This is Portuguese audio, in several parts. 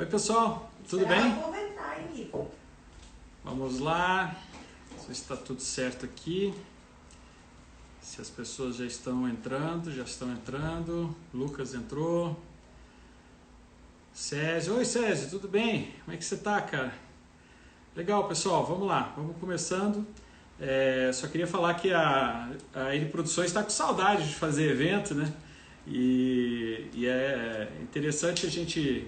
Oi pessoal, tudo Será bem? que eu vou entrar, hein, Nico? Vamos lá, se está tudo certo aqui, se as pessoas já estão entrando, Lucas entrou, Césio, oi Césio, tudo bem? Como é que você tá, cara? Legal pessoal, vamos lá, vamos começando. Só queria falar que a N Produções está com saudade de fazer evento, né? E é interessante a gente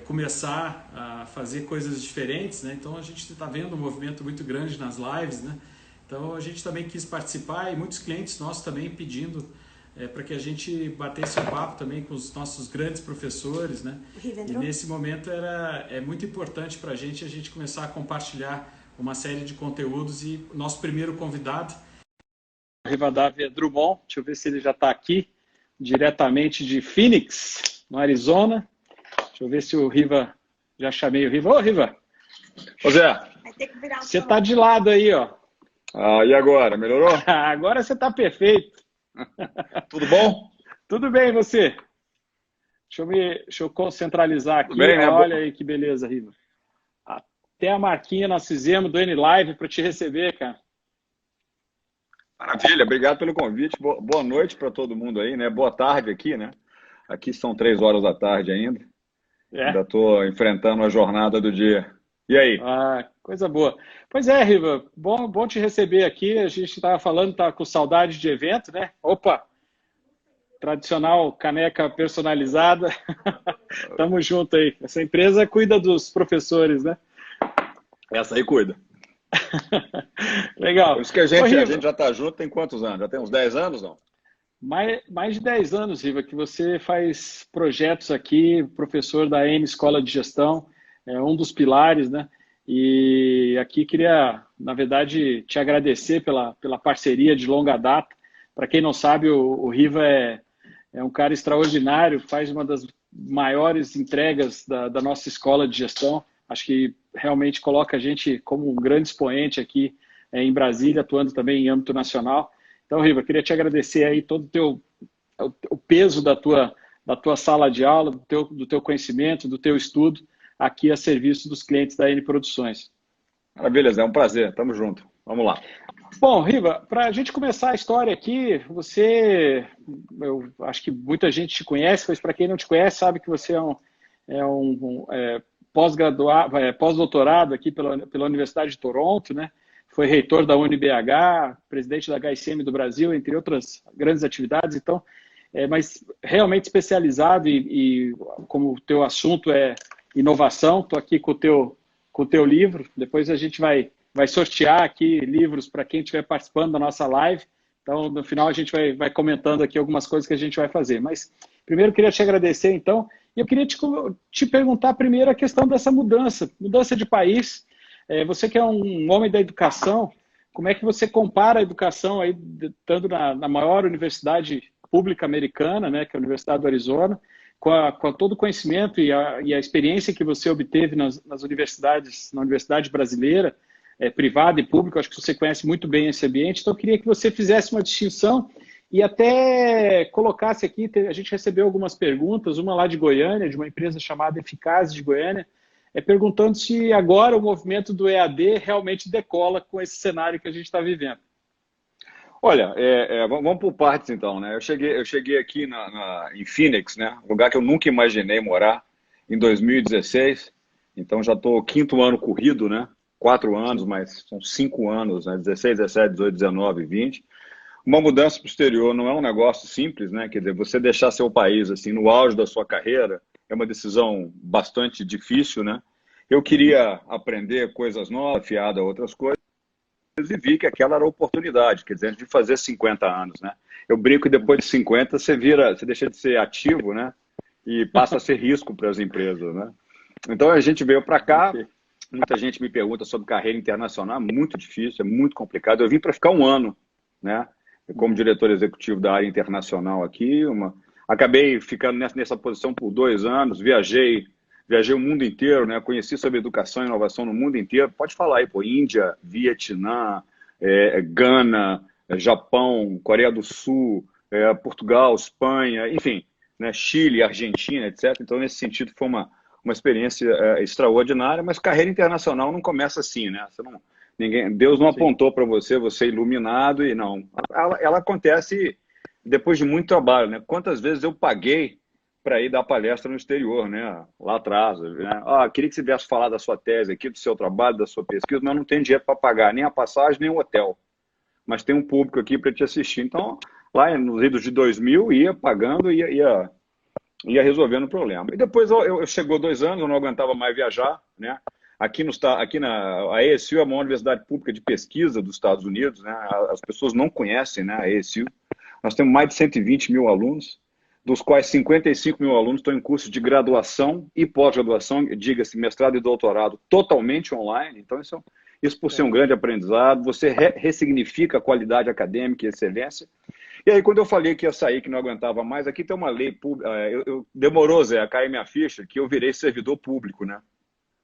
começar a fazer coisas diferentes, né? Então a gente está vendo um movimento muito grande nas lives, né? Então a gente também quis participar e muitos clientes nossos também pedindo para que a gente batesse um papo também com os nossos grandes professores, né? E nesse momento é muito importante para a gente começar a compartilhar uma série de conteúdos e nosso primeiro convidado, Rivadavia Drummond, deixa eu ver se ele já está aqui, diretamente de Phoenix, no Arizona. Deixa eu ver se o Riva, já chamei o Riva. Ô Riva, Ô Zé, Vai ter que virar o você celular. tá de lado aí, ó. e agora? Melhorou? Agora você tá perfeito. Tudo bom? Tudo bem, e você? Deixa eu centralizar Tudo aqui. bem, né? Olha aí que beleza, Riva. Até a marquinha nós fizemos do N-Live para te receber, cara. Maravilha, obrigado pelo convite. Boa noite para todo mundo aí, né? Boa tarde aqui, né? Aqui são 3 horas da tarde ainda. Ainda É. estou enfrentando a jornada do dia. E aí? Ah, coisa boa. Pois é, Riva, bom te receber aqui. A gente estava falando, tá com saudade de evento, né? Opa, tradicional caneca personalizada. Tamo junto aí. Essa empresa cuida dos professores, né? Essa aí cuida. Legal. Por isso que a Ô, gente, a Riva, gente já está junto tem quantos anos? Já tem uns 10 anos, não? mais de 10 anos, Riva, que você faz projetos aqui, professor da N Escola de Gestão, é um dos pilares, né? E aqui queria, na verdade, te agradecer pela parceria de longa data. Para quem não sabe, o Riva é um cara extraordinário, faz uma das maiores entregas da nossa escola de gestão. Acho que realmente coloca a gente como um grande expoente aqui em Brasília, atuando também em âmbito nacional. Então, Riva, queria te agradecer aí todo o peso da tua sala de aula, do teu conhecimento, do teu estudo aqui a serviço dos clientes da N Produções. Maravilha, Zé, é um prazer. Tamo junto. Vamos lá. Bom, Riva, para a gente começar a história aqui, eu acho que muita gente te conhece, mas para quem não te conhece, sabe que você é um pós-graduado, pós-doutorado aqui pela Universidade de Toronto, né? Foi reitor da UniBH, presidente da HSM do Brasil, entre outras grandes atividades. Então, mas realmente especializado e como o teu assunto é inovação, estou aqui com o teu livro. Depois a gente vai sortear aqui livros para quem estiver participando da nossa live. Então, no final, a gente vai comentando aqui algumas coisas que a gente vai fazer. Mas, primeiro, eu queria te agradecer, então, e eu queria te perguntar primeiro a questão dessa mudança de país. Você que é um homem da educação, como é que você compara a educação aí, estando na maior universidade pública americana, né, que é a Universidade do Arizona, com todo o conhecimento e a experiência que você obteve nas universidades, na Universidade Brasileira, privada e pública, acho que você conhece muito bem esse ambiente, então eu queria que você fizesse uma distinção e até colocasse aqui, a gente recebeu algumas perguntas, uma lá de Goiânia, de uma empresa chamada Eficaz de Goiânia, perguntando se agora o movimento do EAD realmente decola com esse cenário que a gente está vivendo. Olha, vamos por partes então, né? Eu cheguei aqui em Phoenix, né? Um lugar que eu nunca imaginei morar, em 2016. Então já estou quinto ano corrido, né? 4 anos, mas são 5 anos, né? 16, 17, 18, 19, 20. Uma mudança para o exterior não é um negócio simples, né? Quer dizer, você deixar seu país assim no auge da sua carreira é uma decisão bastante difícil, né? Eu queria aprender coisas novas, afiado a outras coisas, e vi que aquela era a oportunidade, quer dizer, antes de fazer 50 anos, né? Eu brinco que depois de 50 você deixa de ser ativo, né? E passa a ser risco para as empresas, né? Então a gente veio para cá, muita gente me pergunta sobre carreira internacional, é muito difícil, é muito complicado. Eu vim para ficar um ano, né? Como diretor executivo da área internacional aqui, acabei ficando nessa posição por 2 anos, viajei o mundo inteiro, né? Conheci sobre educação e inovação no mundo inteiro. Pode falar aí, pô, Índia, Vietnã, Gana, Japão, Coreia do Sul, Portugal, Espanha, enfim, né? Chile, Argentina, etc. Então, nesse sentido, foi uma experiência extraordinária, mas carreira internacional não começa assim, né? Você não, Deus não Sim. apontou para você, você iluminado, e não. Ela acontece depois de muito trabalho, né? Quantas vezes eu paguei para ir dar palestra no exterior, né? Lá atrás, né? Queria que você viesse falar da sua tese aqui, do seu trabalho, da sua pesquisa, mas não tem dinheiro para pagar nem a passagem, nem o hotel. Mas tem um público aqui para te assistir. Então, lá nos idos de 2000, ia pagando, ia resolvendo o problema. E depois eu chegou 2 anos, eu não aguentava mais viajar, né? A ASU é uma universidade pública de pesquisa dos Estados Unidos, né? As pessoas não conhecem, né, a ASU. Nós temos mais de 120 mil alunos, dos quais 55 mil alunos estão em cursos de graduação e pós-graduação, diga-se, mestrado e doutorado, totalmente online. Então, isso por ser um grande aprendizado, você ressignifica a qualidade acadêmica e excelência. E aí, quando eu falei que ia sair, que não aguentava mais, aqui tem uma lei pública. Demorou, Zé, a cair minha ficha, que eu virei servidor público, né?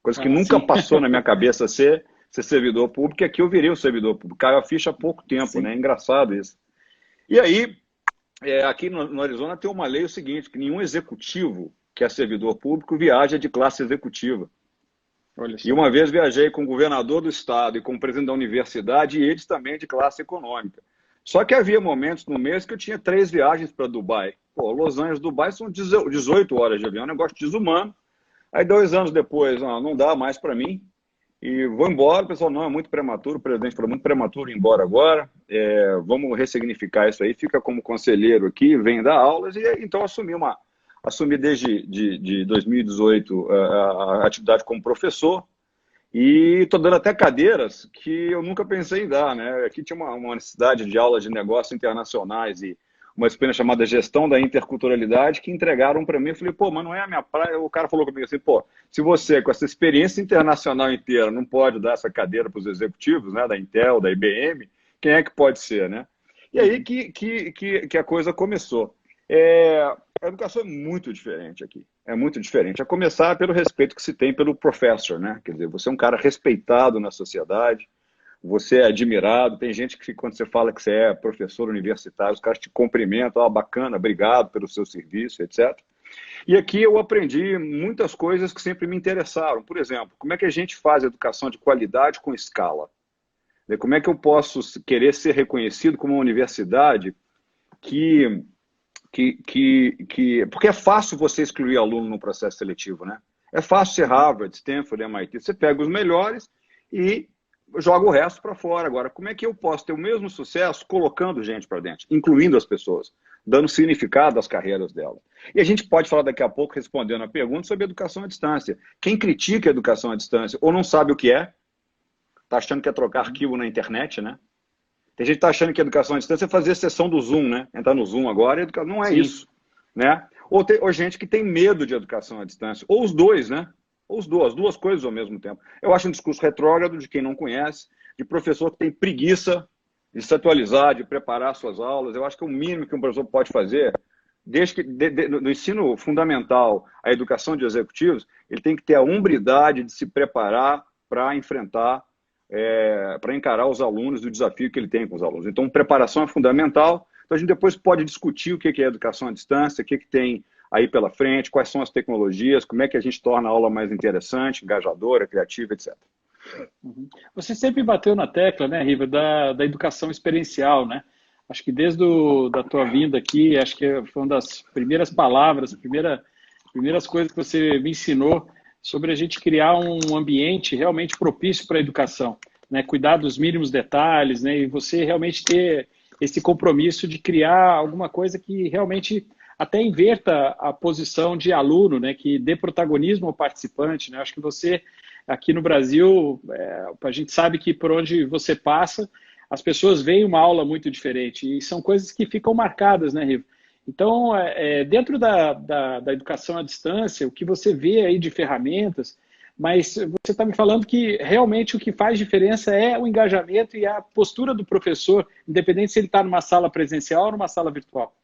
Coisa que nunca Sim. passou na minha cabeça ser servidor público, e aqui eu virei o servidor público. Caiu a ficha há pouco tempo, Sim. né? Engraçado isso. E aí, aqui no Arizona tem uma lei o seguinte, que nenhum executivo que é servidor público viaja de classe executiva. Olha só. E uma vez viajei com o governador do estado e com o presidente da universidade, e eles também de classe econômica. Só que havia momentos no mês que eu tinha 3 viagens para Dubai. Pô, Los Angeles, Dubai são 18 horas de avião, é um negócio desumano. Aí 2 anos depois, não dá mais para mim, e vou embora. O pessoal, não, é muito prematuro, o presidente falou, muito prematuro ir embora agora, vamos ressignificar isso aí, fica como conselheiro aqui, vem dar aulas, e então assumi desde de 2018 a atividade como professor, e estou dando até cadeiras que eu nunca pensei em dar, né? Aqui tinha uma necessidade de aulas de negócios internacionais e uma disciplina chamada Gestão da Interculturalidade que entregaram para mim. Eu falei, pô, mas não é a minha praia. O cara falou comigo assim, pô, se você, com essa experiência internacional inteira, não pode dar essa cadeira para os executivos, né, da Intel, da IBM, quem é que pode ser, né? E aí que a coisa começou. A educação é muito diferente aqui. É muito diferente. A começar pelo respeito que se tem pelo professor, né? Quer dizer, você é um cara respeitado na sociedade, você é admirado. Tem gente que, quando você fala que você é professor universitário, os caras te cumprimentam, bacana, obrigado pelo seu serviço, etc. E aqui eu aprendi muitas coisas que sempre me interessaram. Por exemplo, como é que a gente faz educação de qualidade com escala? Como é que eu posso querer ser reconhecido como uma universidade porque é fácil você excluir aluno no processo seletivo, né? É fácil ser Harvard, Stanford, MIT. Você pega os melhores e joga o resto para fora. Agora, como é que eu posso ter o mesmo sucesso colocando gente para dentro, incluindo as pessoas, dando significado às carreiras delas? E a gente pode falar daqui a pouco, respondendo a pergunta, sobre educação à distância. Quem critica a educação à distância ou não sabe o que é, está achando que é trocar arquivo na internet, né? Tem gente que está achando que a educação à distância é fazer sessão do Zoom, né? Entrar no Zoom agora, não é isso, né? Ou gente que tem medo de educação à distância. Ou os dois, né? Ou as duas coisas ao mesmo tempo. Eu acho um discurso retrógrado de quem não conhece, de professor que tem preguiça de se atualizar, de preparar suas aulas. Eu acho que o mínimo que um professor pode fazer, desde que no ensino fundamental, a educação de executivos, ele tem que ter a hombridade de se preparar para enfrentar para encarar os alunos, do desafio que ele tem com os alunos. Então, preparação é fundamental. Então, a gente depois pode discutir o que é educação à distância, o que tem aí pela frente, quais são as tecnologias, como é que a gente torna a aula mais interessante, engajadora, criativa, etc. Você sempre bateu na tecla, né, Riva, da educação experiencial, né? Acho que desde da tua vinda aqui, acho que foi uma das primeiras palavras, primeiras coisas que você me ensinou sobre a gente criar um ambiente realmente propício para a educação, né? Cuidar dos mínimos detalhes, né? E você realmente ter esse compromisso de criar alguma coisa que realmente até inverta a posição de aluno, né? Que dê protagonismo ao participante, né? Acho que você, aqui no Brasil, a gente sabe que por onde você passa, as pessoas veem uma aula muito diferente e são coisas que ficam marcadas, né, Riva? Então, dentro da educação à distância, o que você vê aí de ferramentas, mas você está me falando que realmente o que faz diferença é o engajamento e a postura do professor, independente se ele está numa sala presencial ou numa sala virtual.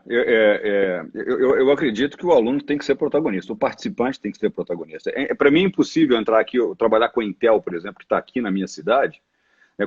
Eu acredito que o aluno tem que ser protagonista, o participante tem que ser protagonista. Para mim é impossível entrar aqui, trabalhar com a Intel, por exemplo, que está aqui na minha cidade,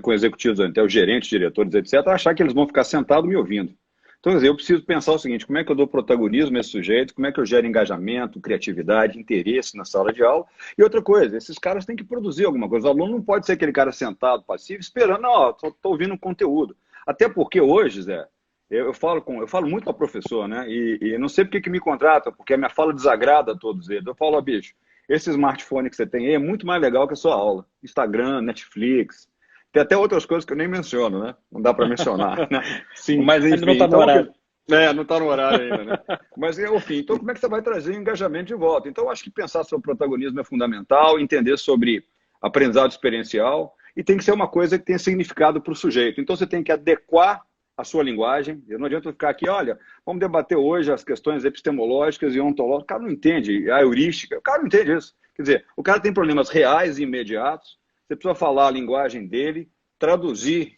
com executivos da Intel, gerentes, diretores, etc., achar que eles vão ficar sentados me ouvindo. Então, quer dizer, eu preciso pensar o seguinte, como é que eu dou protagonismo a esse sujeito, como é que eu gero engajamento, criatividade, interesse na sala de aula. E outra coisa, esses caras têm que produzir alguma coisa. O aluno não pode ser aquele cara sentado, passivo, esperando, não, estou ouvindo um conteúdo. Até porque hoje, Zé, eu falo muito para professor, né? E não sei por que me contratam, porque a minha fala desagrada a todos eles. Eu falo, ó, bicho, esse smartphone que você tem aí é muito mais legal que a sua aula. Instagram, Netflix, tem até outras coisas que eu nem menciono, né? Não dá para mencionar, né? Sim, Mas, ainda não enfim, está no então, horário. não está no horário ainda, né? Mas, enfim, então como é que você vai trazer engajamento de volta? Então, eu acho que pensar sobre protagonismo é fundamental, entender sobre aprendizado experiencial, e tem que ser uma coisa que tenha significado para o sujeito. Então, você tem que adequar a sua linguagem. Não adianta eu ficar aqui, olha, vamos debater hoje as questões epistemológicas e ontológicas. O cara não entende a heurística, o cara não entende isso. Quer dizer, o cara tem problemas reais e imediatos, você precisa falar a linguagem dele, traduzir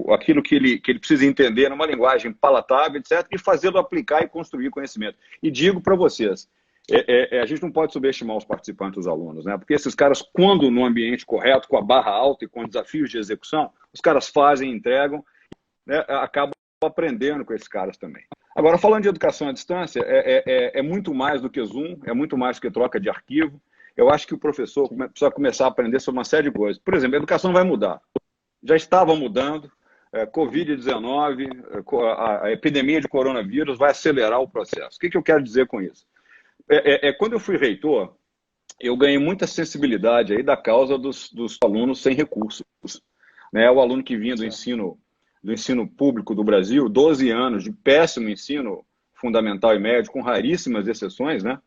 aquilo que ele precisa entender numa linguagem palatável, etc., e fazê-lo aplicar e construir conhecimento. E digo para vocês, a gente não pode subestimar os participantes, os alunos, né? Porque esses caras, quando no ambiente correto, com a barra alta e com desafios de execução, os caras fazem, entregam, né? Acabam aprendendo com esses caras também. Agora, falando de educação à distância, é muito mais do que Zoom, é muito mais do que troca de arquivo. Eu acho que o professor precisa começar a aprender sobre uma série de coisas. Por exemplo, a educação vai mudar. Já estava mudando. Covid-19, a epidemia de coronavírus vai acelerar o processo. O que eu quero dizer com isso? Quando eu fui reitor, eu ganhei muita sensibilidade aí da causa dos alunos sem recursos, né? O aluno que vinha do ensino público do Brasil, 12 anos de péssimo ensino fundamental e médio, com raríssimas exceções, né?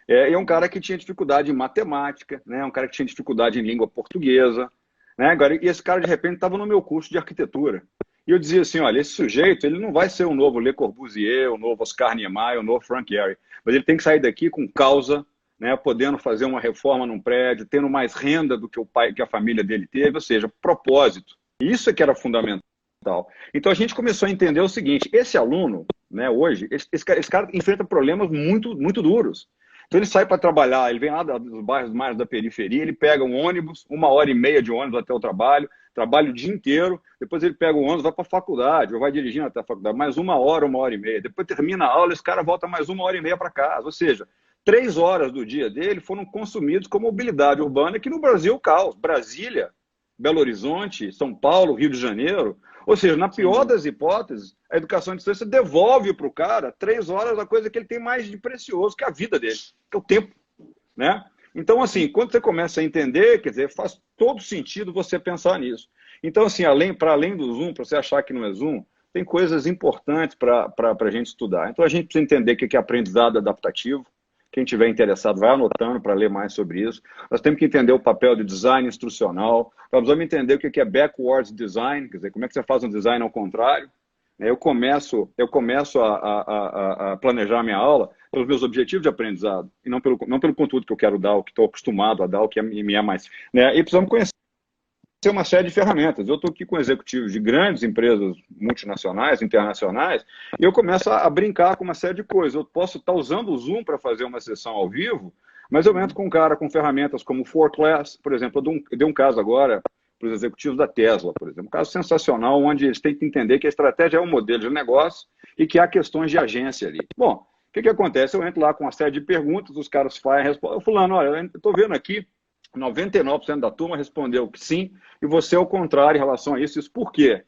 É um cara que tinha dificuldade em matemática, né? Um cara que tinha dificuldade em língua portuguesa, né? E esse cara, de repente, estava no meu curso de arquitetura. E eu dizia assim, olha, esse sujeito, ele não vai ser o novo Le Corbusier, o novo Oscar Niemeyer, o novo Frank Gehry, mas ele tem que sair daqui com causa, né? Podendo fazer uma reforma num prédio, tendo mais renda do que o pai, que a família dele teve, ou seja, propósito. E isso é que era fundamental. Então a gente começou a entender o seguinte, esse aluno, né, hoje, esse cara enfrenta problemas muito, muito duros. Então ele sai para trabalhar, ele vem lá dos bairros mais da periferia, ele pega um ônibus, 1h30 de ônibus até o trabalho, trabalha o dia inteiro, depois ele pega o ônibus, vai para a faculdade, ou vai dirigindo até a faculdade, mais 1h, 1h30. Depois termina a aula, esse cara volta mais 1h30 para casa. Ou seja, 3 horas do dia dele foram consumidos com mobilidade urbana, que no Brasil é o caos. Brasília, Belo Horizonte, São Paulo, Rio de Janeiro. Ou seja, na pior das hipóteses, a educação à distância devolve para o cara 3 horas da coisa que ele tem mais de precioso, que é a vida dele, que é o tempo, né? Então, assim, quando você começa a entender, quer dizer, faz todo sentido você pensar nisso. Então, assim, para além do Zoom, para você achar que não é Zoom, tem coisas importantes para a gente estudar. Então, a gente precisa entender o que é aprendizado adaptativo. Quem tiver interessado, vai anotando para ler mais sobre isso. Nós temos que entender o papel de design instrucional. Nós vamos entender o que é backwards design, quer dizer, como é que você faz um design ao contrário. Eu começo a planejar a minha aula pelos meus objetivos de aprendizado, e não pelo conteúdo que eu quero dar, o que estou acostumado a dar, o que me é mais. Né? E precisamos conhecer uma série de ferramentas. Eu estou aqui com executivos de grandes empresas multinacionais, internacionais, e eu começo a brincar com uma série de coisas. Eu posso estar usando o Zoom para fazer uma sessão ao vivo, mas eu entro com um cara com ferramentas como o 4Class, por exemplo. Eu dei um caso agora para os executivos da Tesla, por exemplo. Um caso sensacional, onde eles têm que entender que a estratégia é um modelo de negócio e que há questões de agência ali. Bom, o que acontece? Eu entro lá com uma série de perguntas, os caras fazem, respondem. Fulano, olha, eu estou vendo aqui, 99% da turma respondeu que sim, e você ao contrário em relação a isso. Isso por quê?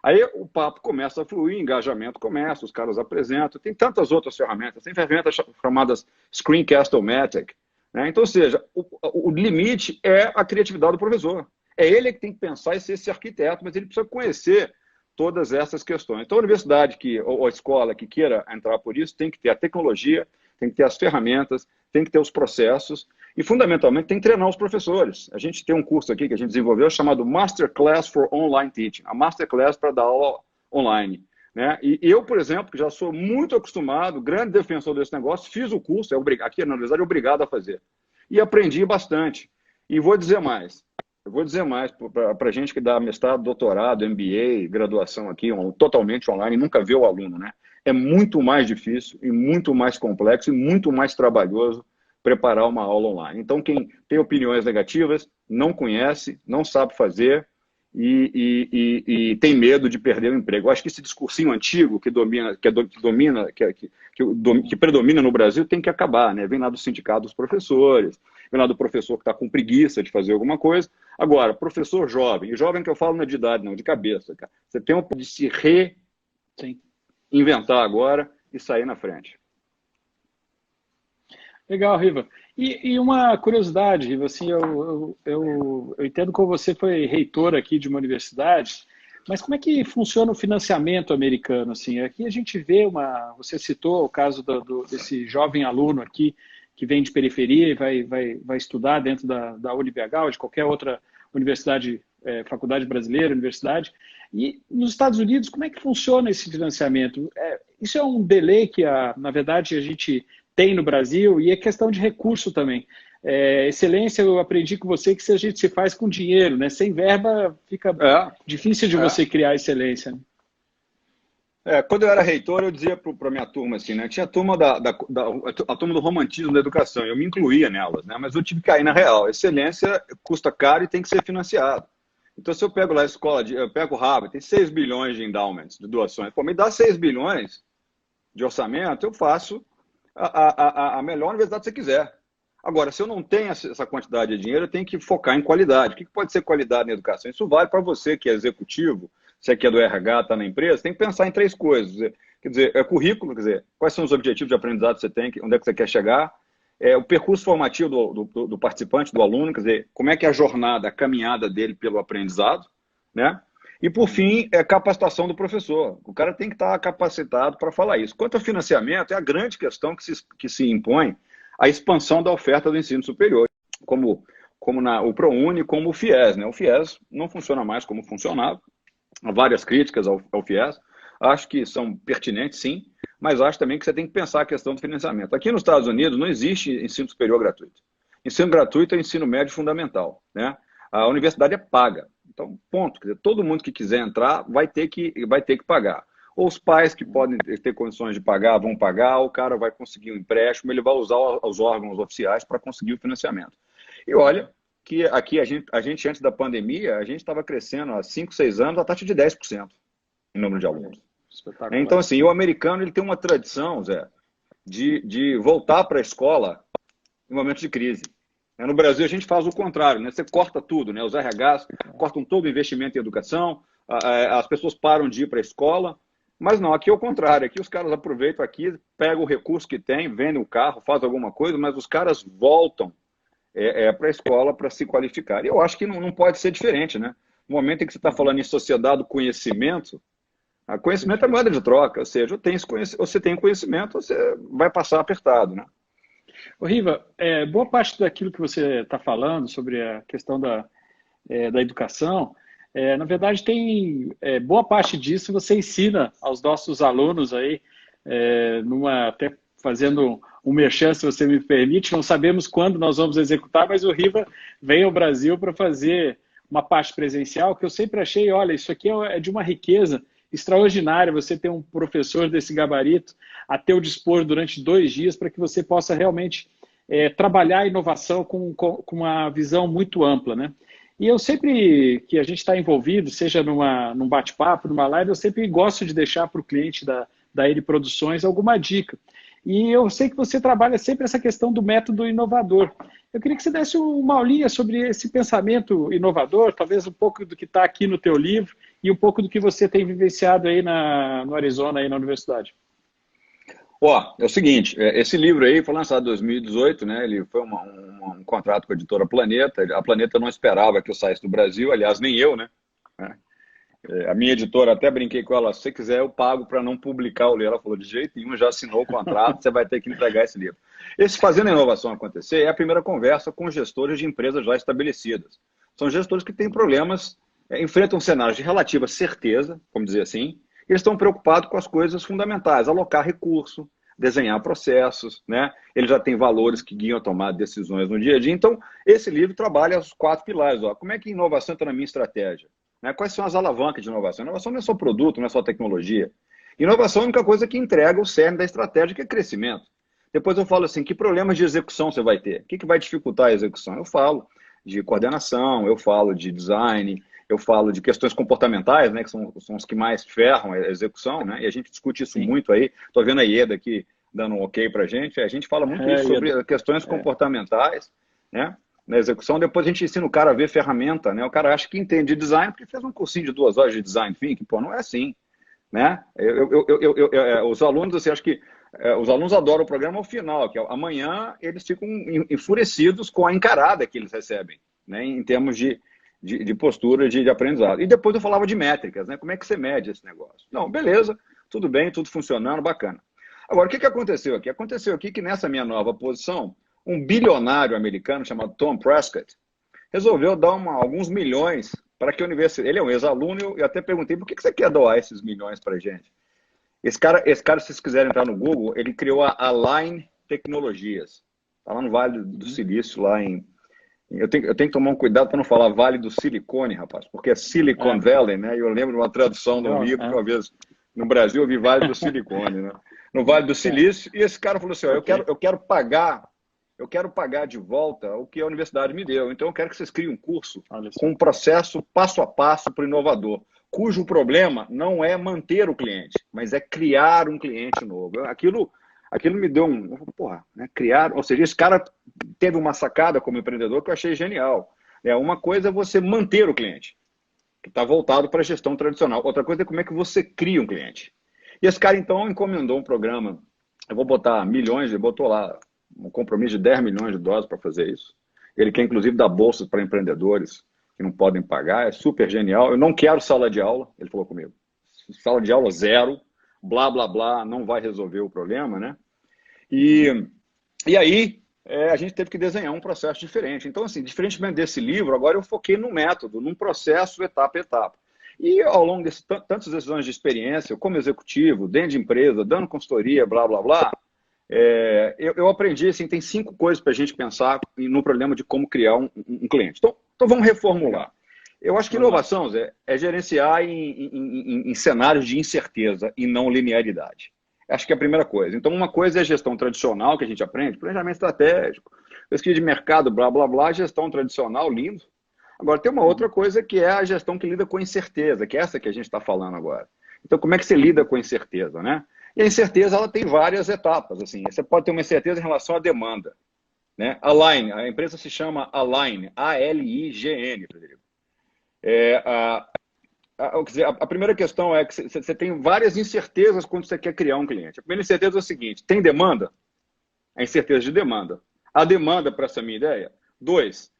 Aí o papo começa a fluir, engajamento começa, os caras apresentam. Tem tantas outras ferramentas, tem ferramentas chamadas Screencast-O-Matic, né? Então, ou seja, o limite é a criatividade do professor. É ele que tem que pensar e ser esse arquiteto, mas ele precisa conhecer todas essas questões. Então, a universidade ou a escola que queira entrar por isso tem que ter a tecnologia, tem que ter as ferramentas, tem que ter os processos e, fundamentalmente, tem que treinar os professores. A gente tem um curso aqui que a gente desenvolveu chamado Masterclass for Online Teaching, a Masterclass para dar aula online, né? E eu, por exemplo, que já sou muito acostumado, grande defensor desse negócio, fiz o curso, aqui na universidade, obrigado a fazer. E aprendi bastante. E vou dizer mais. Eu vou dizer mais para a gente que dá mestrado, doutorado, MBA, graduação aqui, totalmente online, nunca vê o aluno, né? É muito mais difícil e muito mais complexo e muito mais trabalhoso preparar uma aula online. Então, quem tem opiniões negativas, não conhece, não sabe fazer e tem medo de perder o emprego. Eu acho que esse discursinho antigo que predomina no Brasil tem que acabar, né? Vem lá do sindicato dos professores, vem lá do professor que está com preguiça de fazer alguma coisa. Agora, professor jovem, e jovem que eu falo não é de idade, não, de cabeça, cara. Você tem um de se reinventar agora e sair na frente. Legal, Riva. E uma curiosidade, Riva, assim, eu entendo que você foi reitor aqui de uma universidade, mas como é que funciona o financiamento americano? Assim, aqui a gente vê você citou o caso desse jovem aluno aqui que vem de periferia e vai estudar dentro da UniBH ou de qualquer outra universidade, faculdade brasileira, universidade. E nos Estados Unidos, como é que funciona esse financiamento? Isso é um delay que, na verdade, a gente tem no Brasil e é questão de recurso também. Excelência, eu aprendi com você que se a gente se faz com dinheiro, né? Sem verba fica difícil de você criar excelência. Né? Quando eu era reitor, eu dizia para a minha turma assim, né? Tinha a turma a turma do romantismo da educação, eu me incluía nelas, né? Mas eu tive que cair na real. Excelência custa caro e tem que ser financiado. Então, se eu pego lá a escola, eu pego o Harvard, tem 6 bilhões de endowments, de doações. Pô, me dá 6 bilhões de orçamento, eu faço a melhor universidade que você quiser. Agora, se eu não tenho essa quantidade de dinheiro, eu tenho que focar em qualidade. O que pode ser qualidade na educação? Isso vale para você que é executivo, você que é do RH, está na empresa, tem que pensar em 3 coisas. Quer dizer, currículo, quer dizer, quais são os objetivos de aprendizado que você tem, onde é que você quer chegar, o percurso formativo do participante, do aluno, quer dizer, como é que é a jornada, a caminhada dele pelo aprendizado, né? E, por fim, capacitação do professor. O cara tem que estar capacitado para falar isso. Quanto ao financiamento, é a grande questão que se impõe a expansão da oferta do ensino superior, como o ProUni, como o FIES. Né? O FIES não funciona mais como funcionava. Há várias críticas ao FIES. Acho que são pertinentes, sim, mas acho também que você tem que pensar a questão do financiamento. Aqui nos Estados Unidos não existe ensino superior gratuito. Ensino gratuito é ensino médio fundamental. Né? A universidade é paga. Então, ponto. Quer dizer, todo mundo que quiser entrar vai ter que pagar. Ou os pais que podem ter condições de pagar vão pagar, o cara vai conseguir um empréstimo, ele vai usar os órgãos oficiais para conseguir o financiamento. E olha que aqui a gente antes da pandemia, a gente estava crescendo há 5, 6 anos a taxa de 10% em número de alunos. Então, assim, o americano ele tem uma tradição, Zé, de voltar para a escola em momentos de crise. No Brasil, a gente faz o contrário, né? Você corta tudo, né? Os RHs cortam todo o investimento em educação, as pessoas param de ir para a escola, mas não, aqui é o contrário. Aqui os caras aproveitam aqui, pegam o recurso que tem, vendem o carro, fazem alguma coisa, mas os caras voltam para a escola para se qualificar. E eu acho que não pode ser diferente, né? No momento em que você está falando em sociedade do conhecimento, conhecimento é moeda de troca, ou seja, você tem conhecimento, você vai passar apertado, né? Ô, Riva, boa parte daquilo que você está falando sobre a questão da educação, na verdade, tem boa parte disso você ensina aos nossos alunos aí, até fazendo um merchan, se você me permite, não sabemos quando nós vamos executar, mas o Riva vem ao Brasil para fazer uma parte presencial, que eu sempre achei, olha, isso aqui é de uma riqueza extraordinária, você ter um professor desse gabarito a teu dispor durante 2 dias para que você possa realmente trabalhar a inovação com uma visão muito ampla, né? E eu sempre que a gente está envolvido, seja num bate-papo, numa live, eu sempre gosto de deixar para o cliente da Eri Produções alguma dica. E eu sei que você trabalha sempre essa questão do método inovador. Eu queria que você desse uma aulinha sobre esse pensamento inovador, talvez um pouco do que está aqui no teu livro e um pouco do que você tem vivenciado aí no Arizona, aí na universidade. É o seguinte, esse livro aí foi lançado em 2018, né? Ele foi um contrato com a editora Planeta. A Planeta não esperava que eu saísse do Brasil, aliás, nem eu, né? A minha editora, até brinquei com ela, se você quiser eu pago para não publicar o livro. Ela falou, de jeito nenhum, já assinou o contrato, você vai ter que entregar esse livro. Esse Fazendo a Inovação Acontecer é a primeira conversa com gestores de empresas já estabelecidas. São gestores que têm problemas, enfrentam cenários de relativa certeza, vamos dizer assim, e eles estão preocupados com as coisas fundamentais, alocar recurso, desenhar processos, né? Eles já têm valores que guiam a tomar decisões no dia a dia. Então, esse livro trabalha os 4 pilares. Como é que a inovação está na minha estratégia? Quais são as alavancas de inovação? Inovação não é só produto, não é só tecnologia. Inovação é a única coisa que entrega o cerne da estratégia, que é crescimento. Depois eu falo assim, que problemas de execução você vai ter? O que vai dificultar a execução? Eu falo de coordenação, eu falo de design, eu falo de questões comportamentais, né, que são os que mais ferram a execução, né, e a gente discute isso muito aí. Estou vendo a Ieda aqui dando um ok para a gente fala muito isso sobre questões comportamentais, né, na execução. Depois a gente ensina o cara a ver ferramenta, né, o cara acha que entende de design porque fez um cursinho de 2 horas de design thinking, pô, não é assim, né? Os alunos, assim, acho que os alunos adoram o programa ao final, que amanhã eles ficam enfurecidos com a encarada que eles recebem, né, em termos de postura de aprendizado. E depois eu falava de métricas, né? Como é que você mede esse negócio? Não, beleza, tudo bem, tudo funcionando, bacana. Agora, o que aconteceu aqui? Aconteceu aqui que nessa minha nova posição, um bilionário americano chamado Tom Prescott resolveu dar alguns milhões para que a universidade... Ele é um ex-aluno, eu até perguntei, por que você quer doar esses milhões para a gente? Esse cara, se vocês quiserem entrar no Google, ele criou a Align Tecnologias. Está lá no Vale do Silício, lá em... Eu tenho que tomar um cuidado para não falar Vale do Silicone, rapaz, porque é Silicon Valley, né? Eu lembro de uma tradução do livro que uma vez no Brasil eu vi Vale do Silicone, né? No Vale do Silício, e esse cara falou assim, ó, eu quero pagar de volta o que a universidade me deu. Então eu quero que vocês criem um curso com um processo passo a passo para o inovador, cujo problema não é manter o cliente, mas é criar um cliente novo. Aquilo me deu né, criar, ou seja, esse cara teve uma sacada como empreendedor que eu achei genial. Uma coisa é você manter o cliente, que está voltado para a gestão tradicional. Outra coisa é como é que você cria um cliente. E esse cara, então, encomendou um programa, eu vou botar milhões, ele botou lá um compromisso de 10 milhões de dólares para fazer isso. Ele quer, inclusive, dar bolsas para empreendedores que não podem pagar, é super genial. Eu não quero sala de aula, ele falou comigo. Sala de aula zero, blá, blá, blá, não vai resolver o problema, né? E aí, a gente teve que desenhar um processo diferente. Então, assim, diferentemente desse livro, agora eu foquei no método, num processo etapa a etapa. E ao longo tantos anos de experiência, como executivo, dentro de empresa, dando consultoria, blá, blá, blá, eu aprendi, assim, tem 5 coisas para a gente pensar no problema de como criar um cliente. Então vamos reformular. Eu acho que inovação, Zé, é gerenciar em cenários de incerteza e não linearidade. Acho que é a primeira coisa. Então, uma coisa é a gestão tradicional, que a gente aprende, planejamento estratégico, pesquisa de mercado, blá, blá, blá, gestão tradicional, lindo. Agora, tem uma outra coisa que é a gestão que lida com a incerteza, que é essa que a gente está falando agora. Então, como é que você lida com a incerteza, né? E a incerteza, ela tem várias etapas, assim. Você pode ter uma incerteza em relação à demanda, né? Align, a empresa se chama Align, A-L-I-G-N, Frederico. A primeira questão é que você tem várias incertezas quando você quer criar um cliente. A primeira incerteza é o seguinte: tem demanda? A incerteza de demanda. A demanda para essa minha ideia? 2,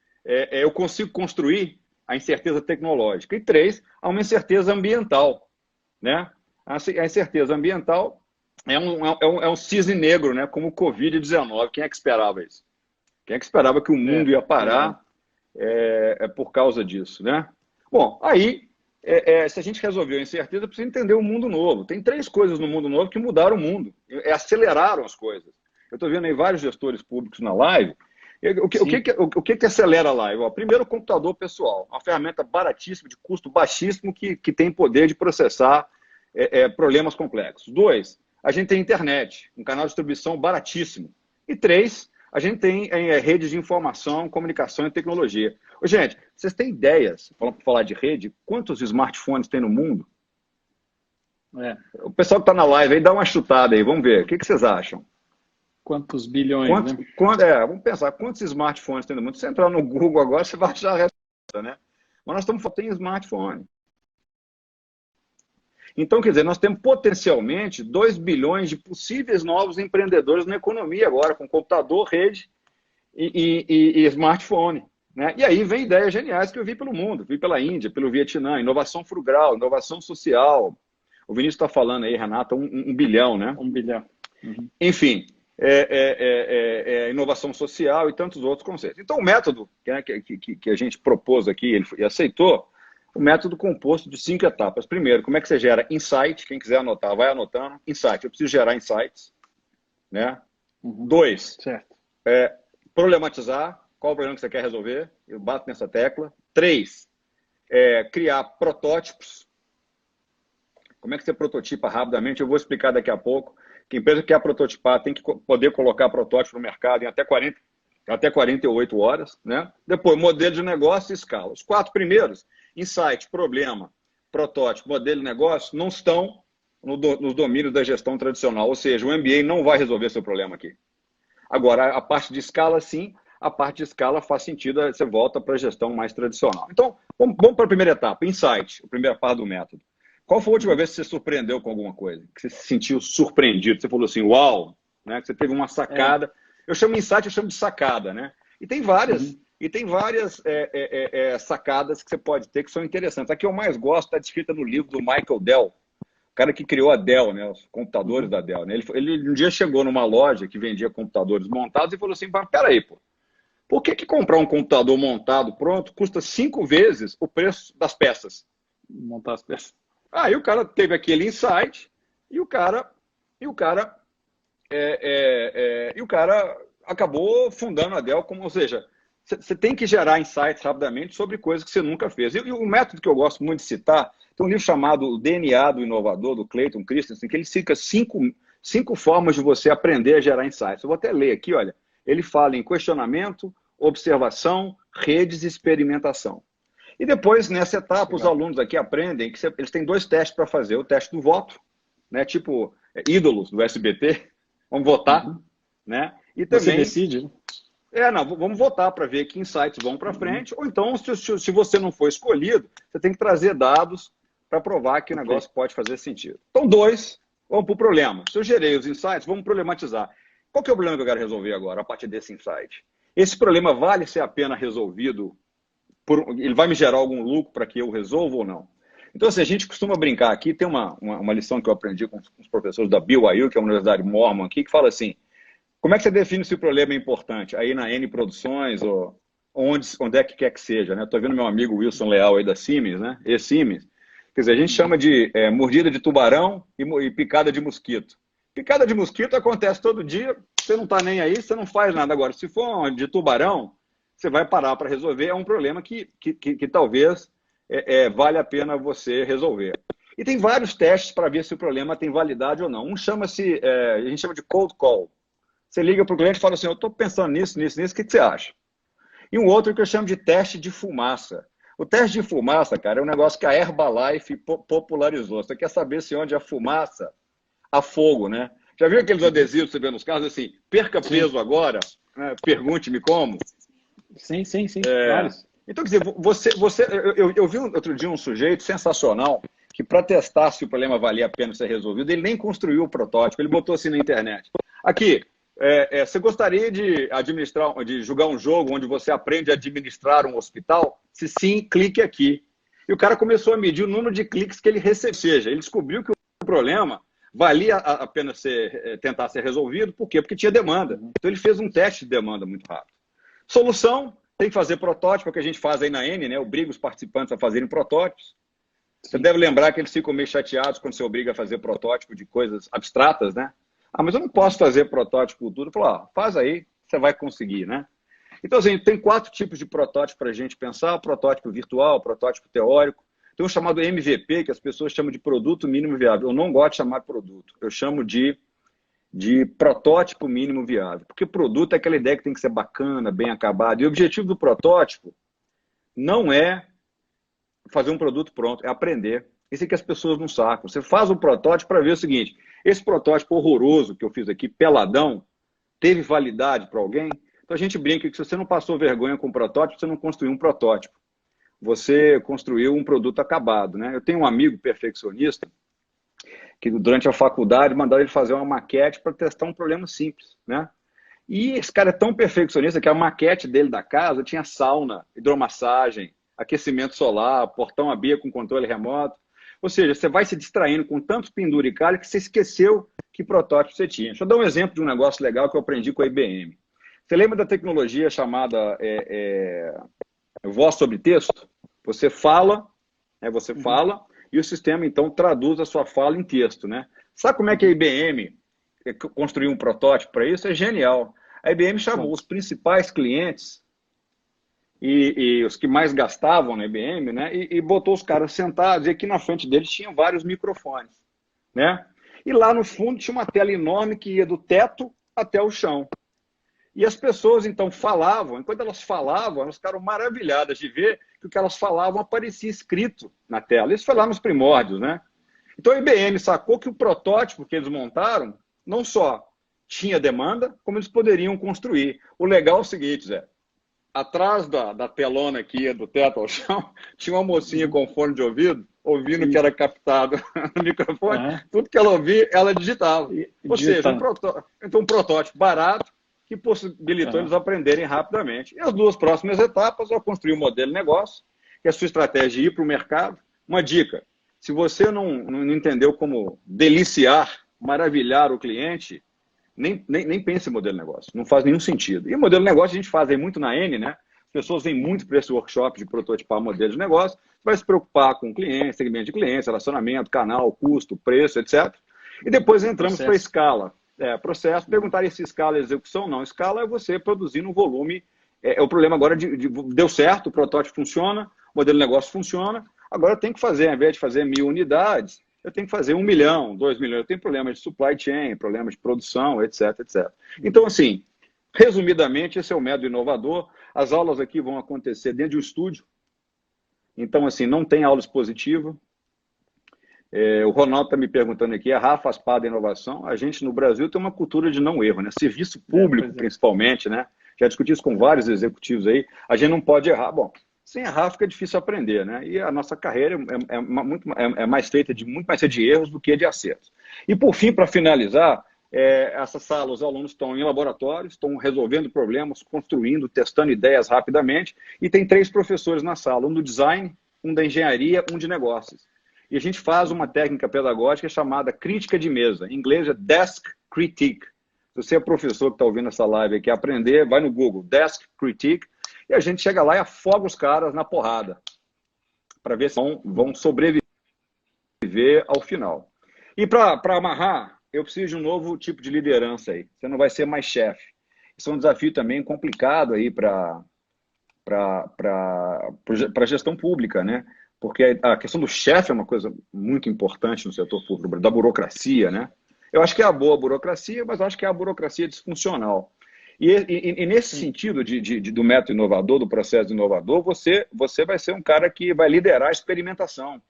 eu consigo construir? A incerteza tecnológica. E 3, há uma incerteza ambiental, né? A incerteza ambiental é um cisne negro, né? Como o Covid-19. Quem é que esperava isso? Quem é que esperava que o mundo ia parar por causa disso, né? Bom, aí, se a gente resolveu a incerteza, precisa entender o mundo novo. Tem 3 coisas no mundo novo que mudaram o mundo, aceleraram as coisas. Eu estou vendo aí vários gestores públicos na live. O que acelera a live? Primeiro, o computador pessoal, uma ferramenta baratíssima, de custo baixíssimo, que tem poder de processar problemas complexos. 2, a gente tem internet, um canal de distribuição baratíssimo. E 3, a gente tem redes de informação, comunicação e tecnologia. Gente, vocês têm ideias, para falar de rede, quantos smartphones tem no mundo? O pessoal que está na live aí, dá uma chutada aí, vamos ver. O que vocês acham? Quantos bilhões, né? Vamos pensar, quantos smartphones tem no mundo? Se você entrar no Google agora, você vai achar a resposta, né? Mas nós estamos falando em smartphone. Então, quer dizer, nós temos potencialmente 2 bilhões de possíveis novos empreendedores na economia agora, com computador, rede e smartphone, né? E aí vem ideias geniais que eu vi pelo mundo, vi pela Índia, pelo Vietnã, inovação frugal, inovação social. O Vinícius está falando aí, Renata, 1 bilhão, né? 1 bilhão. Uhum. Enfim, inovação social e tantos outros conceitos. Então, o método que a gente propôs aqui, ele aceitou, o método composto de 5 etapas. Primeiro, como é que você gera insight? Quem quiser anotar, vai anotando. Insight, eu preciso gerar insights, né? 2, problematizar. Qual o problema que você quer resolver? Eu bato nessa tecla. 3, criar protótipos. Como é que você prototipa rapidamente? Eu vou explicar daqui a pouco. Que a empresa que quer prototipar tem que poder colocar protótipo no mercado em até 48 horas, né? Depois, modelo de negócio e escala. Os 4 primeiros, insight, problema, protótipo, modelo de negócio, não estão nos domínios da gestão tradicional. Ou seja, o MBA não vai resolver seu problema aqui. Agora, a parte de escala, sim, a parte de escala faz sentido, você volta para a gestão mais tradicional. Então, vamos para a primeira etapa, insight, a primeira parte do método. Qual foi a última vez que você se surpreendeu com alguma coisa? Que você se sentiu surpreendido? Você falou assim, uau, né? Que você teve uma sacada. Eu chamo insight, eu chamo de sacada, né? E tem várias, sacadas que você pode ter que são interessantes. A que eu mais gosto está descrita no livro do Michael Dell, o cara que criou a Dell, né? Os computadores da Dell. Né? Ele um dia chegou numa loja que vendia computadores montados e falou assim, peraí, pô, por que comprar um computador montado pronto custa 5 vezes o preço das peças? Montar as peças. Aí o cara teve aquele insight e o cara acabou fundando a Dell, ou seja, você tem que gerar insights rapidamente sobre coisas que você nunca fez. E o método que eu gosto muito de citar, tem um livro chamado O DNA do Inovador, do Clayton Christensen, que ele cita cinco formas de você aprender a gerar insights. Eu vou até ler aqui, olha. Ele fala em questionamento, observação, redes e experimentação. E depois, nessa etapa, os alunos aqui aprendem que eles têm 2 testes para fazer. O teste do voto, né? Tipo ídolos do SBT, vamos votar, né? E também... Você decide, né? Não, vamos votar para ver que insights vão para frente. Ou então, se você não for escolhido, você tem que trazer dados para provar que o negócio pode fazer sentido. Então, 2, vamos para o problema. Se eu gerei os insights, vamos problematizar. Qual que é o problema que eu quero resolver agora, a partir desse insight? Esse problema vale ser a pena resolvido? Ele vai me gerar algum lucro para que eu resolva ou não? Então, assim, a gente costuma brincar aqui, tem uma lição que eu aprendi com os professores da BYU, que é a Universidade Mormon aqui, que fala assim, como é que você define se o problema é importante? Aí na N Produções, ou onde é que quer que seja, né? Estou vendo meu amigo Wilson Leal aí da Siemens, né? E-Siemens. Quer dizer, a gente chama de mordida de tubarão e picada de mosquito. Picada de mosquito acontece todo dia, você não está nem aí, você não faz nada. Agora, se for de tubarão, você vai parar para resolver, é um problema que talvez vale a pena você resolver. E tem vários testes para ver se o problema tem validade ou não. Um chama-se, a gente chama de cold call. Você liga para o cliente e fala assim, eu estou pensando nisso, o que você acha? E um outro que eu chamo de teste de fumaça. O teste de fumaça, cara, é um negócio que a Herbalife popularizou. Você quer saber se onde há fumaça, há fogo, né? Já viu aqueles adesivos que você vê nos carros assim, perca peso agora, né? Pergunte-me como? Sim, vários. Então, quer dizer, eu vi outro dia um sujeito sensacional que para testar se o problema valia a pena ser resolvido, ele nem construiu o protótipo, ele botou assim na internet. Aqui, você gostaria de jogar um jogo onde você aprende a administrar um hospital? Se sim, clique aqui. E o cara começou a medir o número de cliques que ele recebeu. Ou seja, ele descobriu que o problema valia a pena tentar ser resolvido. Por quê? Porque tinha demanda. Então ele fez um teste de demanda muito rápido. Solução, tem que fazer protótipo, que a gente faz aí na N, né? Obriga os participantes a fazerem protótipos. Você deve lembrar que eles ficam meio chateados quando você obriga a fazer protótipo de coisas abstratas, né? Mas eu não posso fazer protótipo tudo. Fala, faz aí, você vai conseguir, né? Então, assim, tem 4 tipos de protótipo para a gente pensar. Protótipo virtual, protótipo teórico. Tem um chamado MVP, que as pessoas chamam de produto mínimo viável. Eu não gosto de chamar produto. Eu chamo de protótipo mínimo viável. Porque produto é aquela ideia que tem que ser bacana, bem acabado. E o objetivo do protótipo não é fazer um produto pronto, é aprender. Isso é que as pessoas não sacam. Você faz um protótipo para ver o seguinte, esse protótipo horroroso que eu fiz aqui, peladão, teve validade para alguém? Então a gente brinca que se você não passou vergonha com o protótipo, você não construiu um protótipo. Você construiu um produto acabado, né? Eu tenho um amigo perfeccionista que durante a faculdade mandaram ele fazer uma maquete para testar um problema simples, né? E esse cara é tão perfeccionista que a maquete dele da casa tinha sauna, hidromassagem, aquecimento solar, portão abia com controle remoto. Ou seja, você vai se distraindo com tantos penduricalhos que você esqueceu que protótipo você tinha. Deixa eu dar um exemplo de um negócio legal que eu aprendi com a IBM. Você lembra da tecnologia chamada voz sobre texto? Você fala, e o sistema, então, traduz a sua fala em texto, né? Sabe como é que a IBM construiu um protótipo para isso? É genial. A IBM chamou os principais clientes e os que mais gastavam na IBM, né? E botou os caras sentados e aqui na frente deles tinham vários microfones, né? E lá no fundo tinha uma tela enorme que ia do teto até o chão. E as pessoas, então, falavam. Enquanto elas falavam, elas ficaram maravilhadas de ver que o que elas falavam aparecia escrito na tela. Isso foi lá nos primórdios, né? Então a IBM sacou que o protótipo que eles montaram não só tinha demanda, como eles poderiam construir. O legal é o seguinte, Zé, atrás da telona aqui, do teto ao chão, tinha uma mocinha com fone de ouvido, ouvindo o que era captado no microfone, tudo que ela ouvia, ela digitava. Ou seja, um protótipo barato que possibilitou eles aprenderem rapidamente. E as duas próximas etapas, eu construí um modelo de negócio, que é a sua estratégia ir para o mercado. Uma dica, se você não entendeu como deliciar, maravilhar o cliente, nem pense em modelo de negócio, não faz nenhum sentido. E o modelo de negócio a gente faz aí muito na N, né? As pessoas vêm muito para esse workshop de prototipar modelo de negócio, vai se preocupar com o cliente, segmento de clientes, relacionamento, canal, custo, preço, etc. E depois entramos para a escala. Processo, perguntar se escala é execução, não. Escala é você produzindo um volume. O problema agora deu certo, o protótipo funciona, o modelo de negócio funciona, agora eu tenho que fazer, ao invés de fazer 1.000 unidades, eu tenho que fazer 1 milhão, 2 milhões. Eu tenho problemas de supply chain, problemas de produção, etc, etc. Então, assim, resumidamente, esse é o método inovador. As aulas aqui vão acontecer dentro de um estúdio. Então, assim, não tem aula expositiva. O Ronaldo está me perguntando aqui, a Rafa faz parte da inovação. A gente, no Brasil, tem uma cultura de não erro, né? Serviço público, principalmente, né? Já discuti isso com vários executivos aí. A gente não pode errar. Bom, sem errar fica difícil aprender, né? E a nossa carreira é mais feita muito mais de erros do que de acertos. E por fim, para finalizar, essa sala, os alunos estão em laboratórios, estão resolvendo problemas, construindo, testando ideias rapidamente, e tem 3 professores na sala, um do design, um da engenharia, um de negócios. E a gente faz uma técnica pedagógica chamada crítica de mesa. Em inglês é desk critique. Se você é professor que está ouvindo essa live aqui, aprender, vai no Google, desk critique, e a gente chega lá e afoga os caras na porrada, para ver se vão sobreviver ao final. E para amarrar, eu preciso de um novo tipo de liderança aí. Você não vai ser mais chefe. Isso é um desafio também complicado aí para a gestão pública, né? Porque a questão do chefe é uma coisa muito importante no setor público, da burocracia, né? Eu acho que é a boa burocracia, mas eu acho que é a burocracia disfuncional. E nesse sentido do método inovador, do processo inovador, você vai ser um cara que vai liderar a experimentação.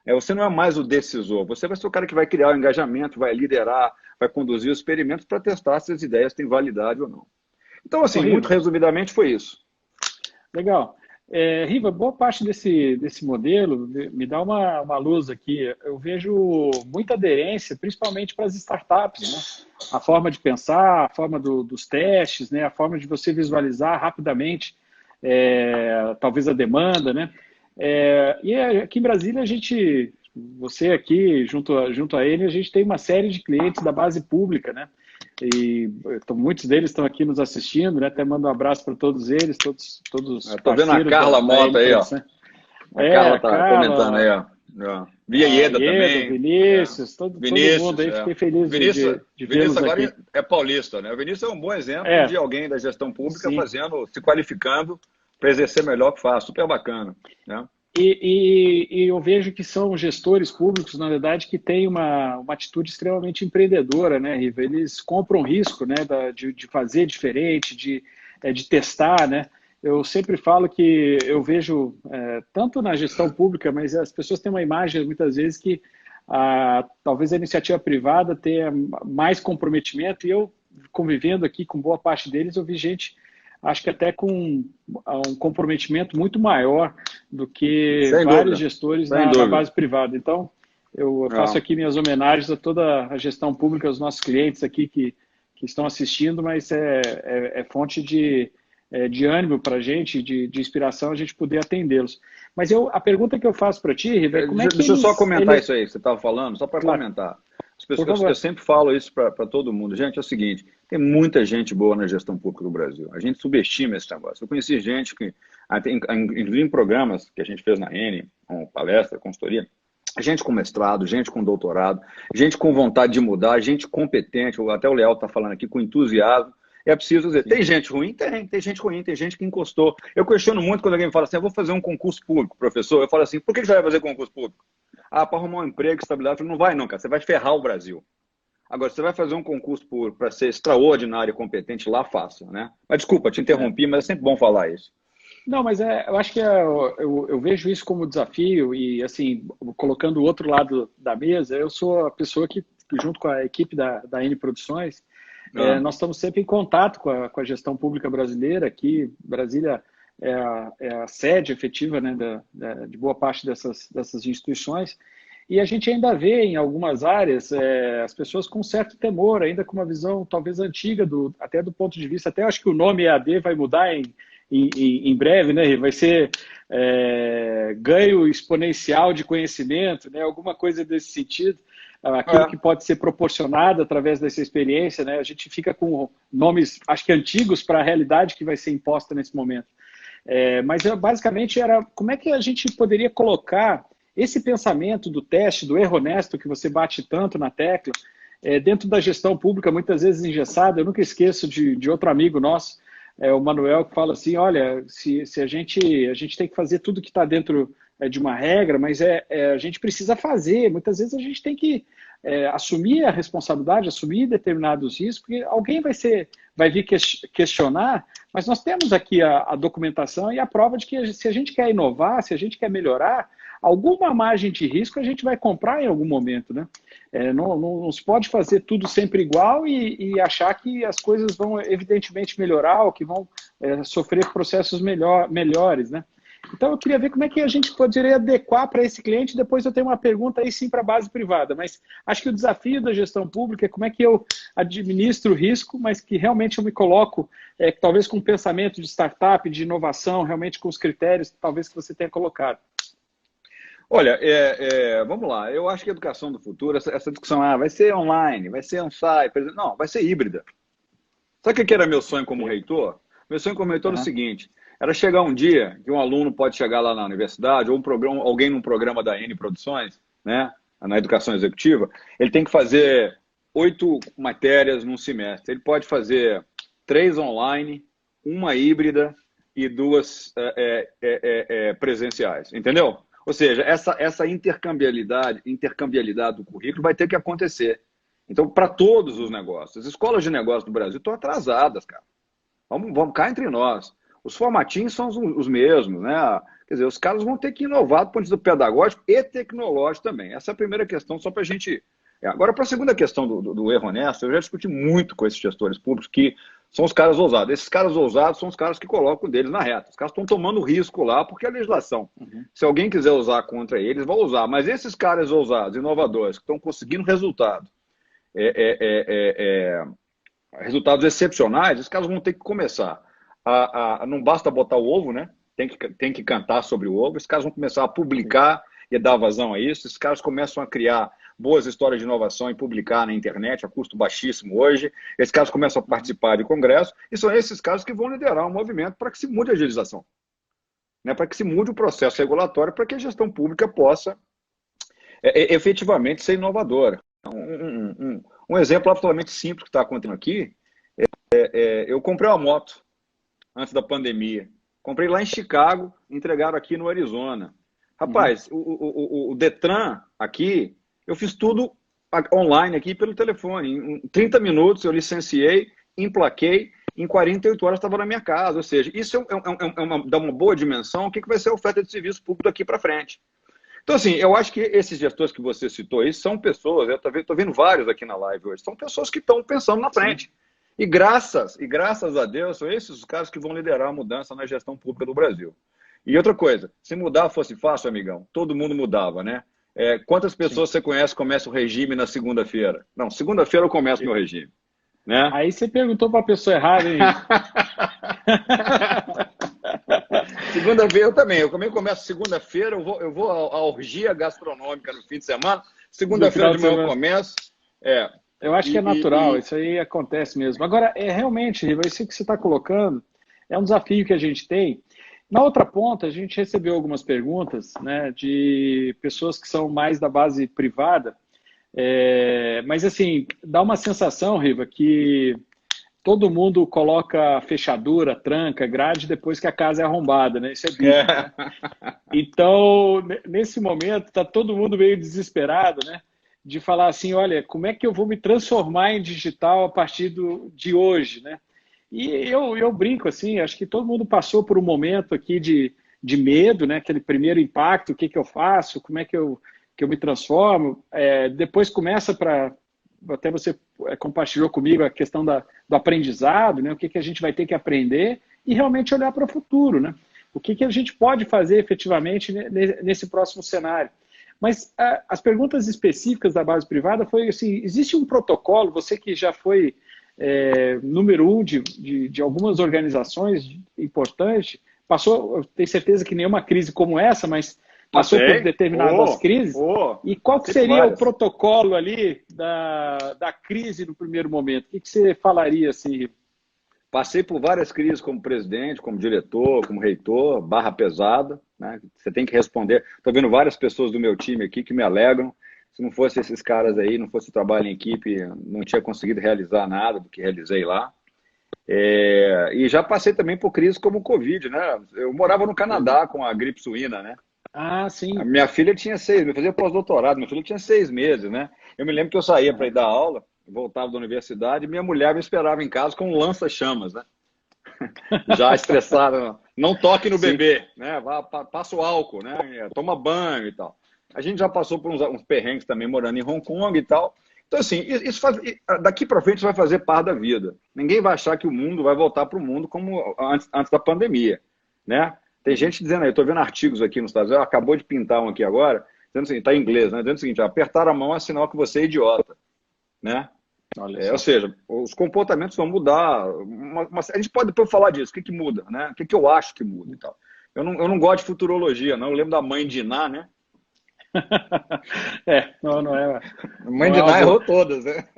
Você não é mais o decisor, você vai ser o cara que vai criar o engajamento, vai liderar, vai conduzir os experimentos para testar se as ideias têm validade ou não. Então, assim, muito resumidamente foi isso. Legal. Riva, boa parte desse modelo me dá uma luz aqui. Eu vejo muita aderência, principalmente para as startups, né? A forma de pensar, a forma dos testes, né? A forma de você visualizar rapidamente, talvez a demanda, né? E aqui em Brasília, você aqui, junto a ele, a gente tem uma série de clientes da base pública, né? E muitos deles estão aqui nos assistindo, né? Até mando um abraço para todos eles, todos Estou vendo a Carla Mota aí, ó. A Carla está comentando aí, ó. Via Ieda também. Vinícius, todo mundo aí, fiquei feliz de vê-los Vinícius agora aqui. é paulista, né? O Vinícius é um bom exemplo de alguém da gestão pública se qualificando para exercer melhor o que faz. Super bacana, né? E eu vejo que são gestores públicos, na verdade, que têm uma atitude extremamente empreendedora, né, Riva? Eles compram risco, né, de fazer diferente, de testar, né? Eu sempre falo que eu vejo, tanto na gestão pública, mas as pessoas têm uma imagem, muitas vezes, que talvez a iniciativa privada tenha mais comprometimento, e eu, convivendo aqui com boa parte deles, eu vi gente, acho que até com um comprometimento muito maior do que vários gestores na base privada. Então, eu faço aqui minhas homenagens a toda a gestão pública, aos nossos clientes aqui que estão assistindo, mas é fonte de ânimo para a gente, de inspiração, a gente poder atendê-los. Mas a pergunta que eu faço para ti, Riva, é como é que Deixa eu só comentar isso aí que você estava falando, só para comentar. As pessoas, eu sempre falo isso para todo mundo. Gente, é o seguinte, tem muita gente boa na gestão pública do Brasil. A gente subestima esse negócio. Eu conheci gente que, inclusive em programas que a gente fez na N, com palestra, consultoria, gente com mestrado, gente com doutorado, gente com vontade de mudar, gente competente, até o Leal está falando aqui, com entusiasmo. É preciso dizer, tem gente ruim? Tem gente ruim, tem gente que encostou. Eu questiono muito quando alguém me fala assim, eu vou fazer um concurso público, professor. Eu falo assim, por que você vai fazer concurso público? Para arrumar um emprego, estabilidade. Eu falo, não vai não, cara, você vai ferrar o Brasil. Agora, você vai fazer um concurso público para ser extraordinário e competente, lá faça, né? Mas desculpa, te interrompi, mas é sempre bom falar isso. Não, mas eu acho que eu vejo isso como desafio e, assim, colocando o outro lado da mesa, eu sou a pessoa que, junto com a equipe da N Produções, Ah, nós estamos sempre em contato com a gestão pública brasileira. Aqui, Brasília é a sede efetiva, né, de boa parte dessas instituições, e a gente ainda vê em algumas áreas as pessoas com certo temor, ainda com uma visão talvez antiga, até do ponto de vista, até acho que o nome EAD vai mudar em breve, né? Vai ser ganho exponencial de conhecimento, né? Alguma coisa desse sentido, aquilo que é. pode ser proporcionado através dessa experiência, né? A gente fica com nomes, acho que antigos, para a realidade que vai ser imposta nesse momento. Mas basicamente era como é que a gente poderia colocar esse pensamento do teste, do erro honesto que você bate tanto na tecla, dentro da gestão pública, muitas vezes engessada. Eu nunca esqueço de outro amigo nosso, o Manuel, que fala assim, olha, se a gente tem que fazer tudo que está dentro de uma regra, mas a gente precisa fazer. Muitas vezes a gente tem que assumir a responsabilidade, assumir determinados riscos, porque alguém vai vir questionar, mas nós temos aqui a documentação e a prova de que se a gente quer inovar, se a gente quer melhorar, alguma margem de risco a gente vai comprar em algum momento, né? Não se pode fazer tudo sempre igual e achar que as coisas vão evidentemente melhorar ou que vão sofrer processos melhores, né? Então eu queria ver como é que a gente poderia adequar para esse cliente. Depois eu tenho uma pergunta aí sim para a base privada, mas acho que o desafio da gestão pública é como é que eu administro o risco, mas que realmente eu me coloco, talvez com um pensamento de startup, de inovação, realmente com os critérios talvez que você tenha colocado. Olha, vamos lá. Eu acho que a educação do futuro, essa discussão, vai ser online, vai ser on-site, por exemplo, não, vai ser híbrida. Sabe o que era meu sonho como reitor? Meu sonho como reitor era o seguinte, era chegar um dia que um aluno pode chegar lá na universidade, ou alguém num programa da N Produções, né, na educação executiva, ele tem que fazer 8 matérias num semestre. Ele pode fazer 3 online, uma híbrida e 2 presenciais, entendeu? Ou seja, essa intercambiabilidade do currículo vai ter que acontecer. Então, para todos os negócios, as escolas de negócios do Brasil estão atrasadas, cara. Vamos cá entre nós. Os formatinhos são os mesmos, né? Quer dizer, os caras vão ter que inovar do ponto de vista pedagógico e tecnológico também. Essa é a primeira questão, só para a gente... Agora, para a segunda questão do erro honesto, eu já discuti muito com esses gestores públicos que são os caras ousados. Esses caras ousados são os caras que colocam deles na reta. Os caras estão tomando risco lá porque é a legislação. Se alguém quiser usar contra eles, vão usar. Mas esses caras ousados, inovadores, que estão conseguindo resultados excepcionais, os caras vão ter que começar não basta botar o ovo, né? Tem que cantar sobre o ovo. Os caras vão começar a publicar e dar vazão a isso. Os caras começam a criar boas histórias de inovação e publicar na internet a custo baixíssimo hoje. Esses caras começam a participar de congresso e são esses caras que vão liderar um movimento para que se mude a legislação, né? Para que se mude o processo regulatório, para que a gestão pública possa efetivamente ser inovadora. Um exemplo absolutamente simples que está acontecendo aqui, eu comprei uma moto antes da pandemia. Comprei lá em Chicago, entregaram aqui no Arizona. Rapaz, o Detran aqui, eu fiz tudo online aqui pelo telefone. Em 30 minutos eu licenciei, emplaquei, em 48 horas estava na minha casa. Ou seja, isso dá uma boa dimensão. O que vai ser a oferta de serviço público daqui para frente? Então, assim, eu acho que esses gestores que você citou aí são pessoas, eu estou vendo vários aqui na live hoje, são pessoas que estão pensando na frente. Sim. E graças a Deus, são esses os caras que vão liderar a mudança na gestão pública do Brasil. E outra coisa, se mudar fosse fácil, amigão, todo mundo mudava, né? Quantas pessoas você conhece que começam o regime na segunda-feira? Não, segunda-feira eu começo meu regime. Né? Aí você perguntou para a pessoa errada, hein? Segunda-feira eu também. Eu também começo segunda-feira, eu vou à orgia gastronômica no fim de semana. Segunda-feira de manhã eu começo. Eu acho que é natural, isso aí acontece mesmo. Agora, realmente, Riva, isso que você está colocando é um desafio que a gente tem. Na outra ponta, a gente recebeu algumas perguntas, né, de pessoas que são mais da base privada, mas assim, dá uma sensação, Riva, que todo mundo coloca fechadura, tranca, grade depois que a casa é arrombada, né? Isso é bíblico, né? Então, nesse momento, está todo mundo meio desesperado, né? De falar assim, olha, como é que eu vou me transformar em digital a partir de hoje, né? E eu brinco assim, acho que todo mundo passou por um momento aqui de medo, né? Aquele primeiro impacto, o que que eu faço, como é que eu me transformo. Depois começa para, até você compartilhou comigo a questão do aprendizado, né? O que que a gente vai ter que aprender e realmente olhar para o futuro, né? O que que a gente pode fazer efetivamente nesse próximo cenário. Mas as perguntas específicas da base privada foi assim, existe um protocolo, você que já foi número um de algumas organizações importantes, passou, eu tenho certeza que nenhuma crise como essa, mas passou por determinadas crises. E qual que seria o protocolo ali da crise no primeiro momento? O que você falaria assim? Passei por várias crises como presidente, como diretor, como reitor, barra pesada, né? Você tem que responder. Estou vendo várias pessoas do meu time aqui que me alegram. Se não fosse esses caras aí, não fosse o trabalho em equipe, não tinha conseguido realizar nada do que realizei lá. E já passei também por crises como o Covid, né? Eu morava no Canadá com a gripe suína, né? Ah, sim. A minha filha tinha 6 meses, eu fazia pós-doutorado, minha filha tinha 6 meses, né? Eu me lembro que eu saía para ir dar aula, voltava da universidade, e minha mulher me esperava em casa com um lança-chamas, né? Já estressada, não toque no bebê, né? Passa o álcool, né? Toma banho e tal. A gente já passou por uns perrengues também morando em Hong Kong e tal. Então, assim, daqui para frente isso vai fazer parte da vida. Ninguém vai achar que o mundo vai voltar para o mundo como antes da pandemia, né? Tem gente dizendo aí, eu estou vendo artigos aqui nos Estados Unidos, acabou de pintar um aqui agora, dizendo o seguinte, está em inglês, né? Dizendo o seguinte, apertar a mão é sinal que você é idiota, né? Ou seja, os comportamentos vão mudar. A gente pode depois falar disso, o que muda, né? O que eu acho que muda e tal. Eu não gosto de futurologia, não. Eu lembro da mãe de Iná, né? Não é. Mãe de Iná errou todas, né?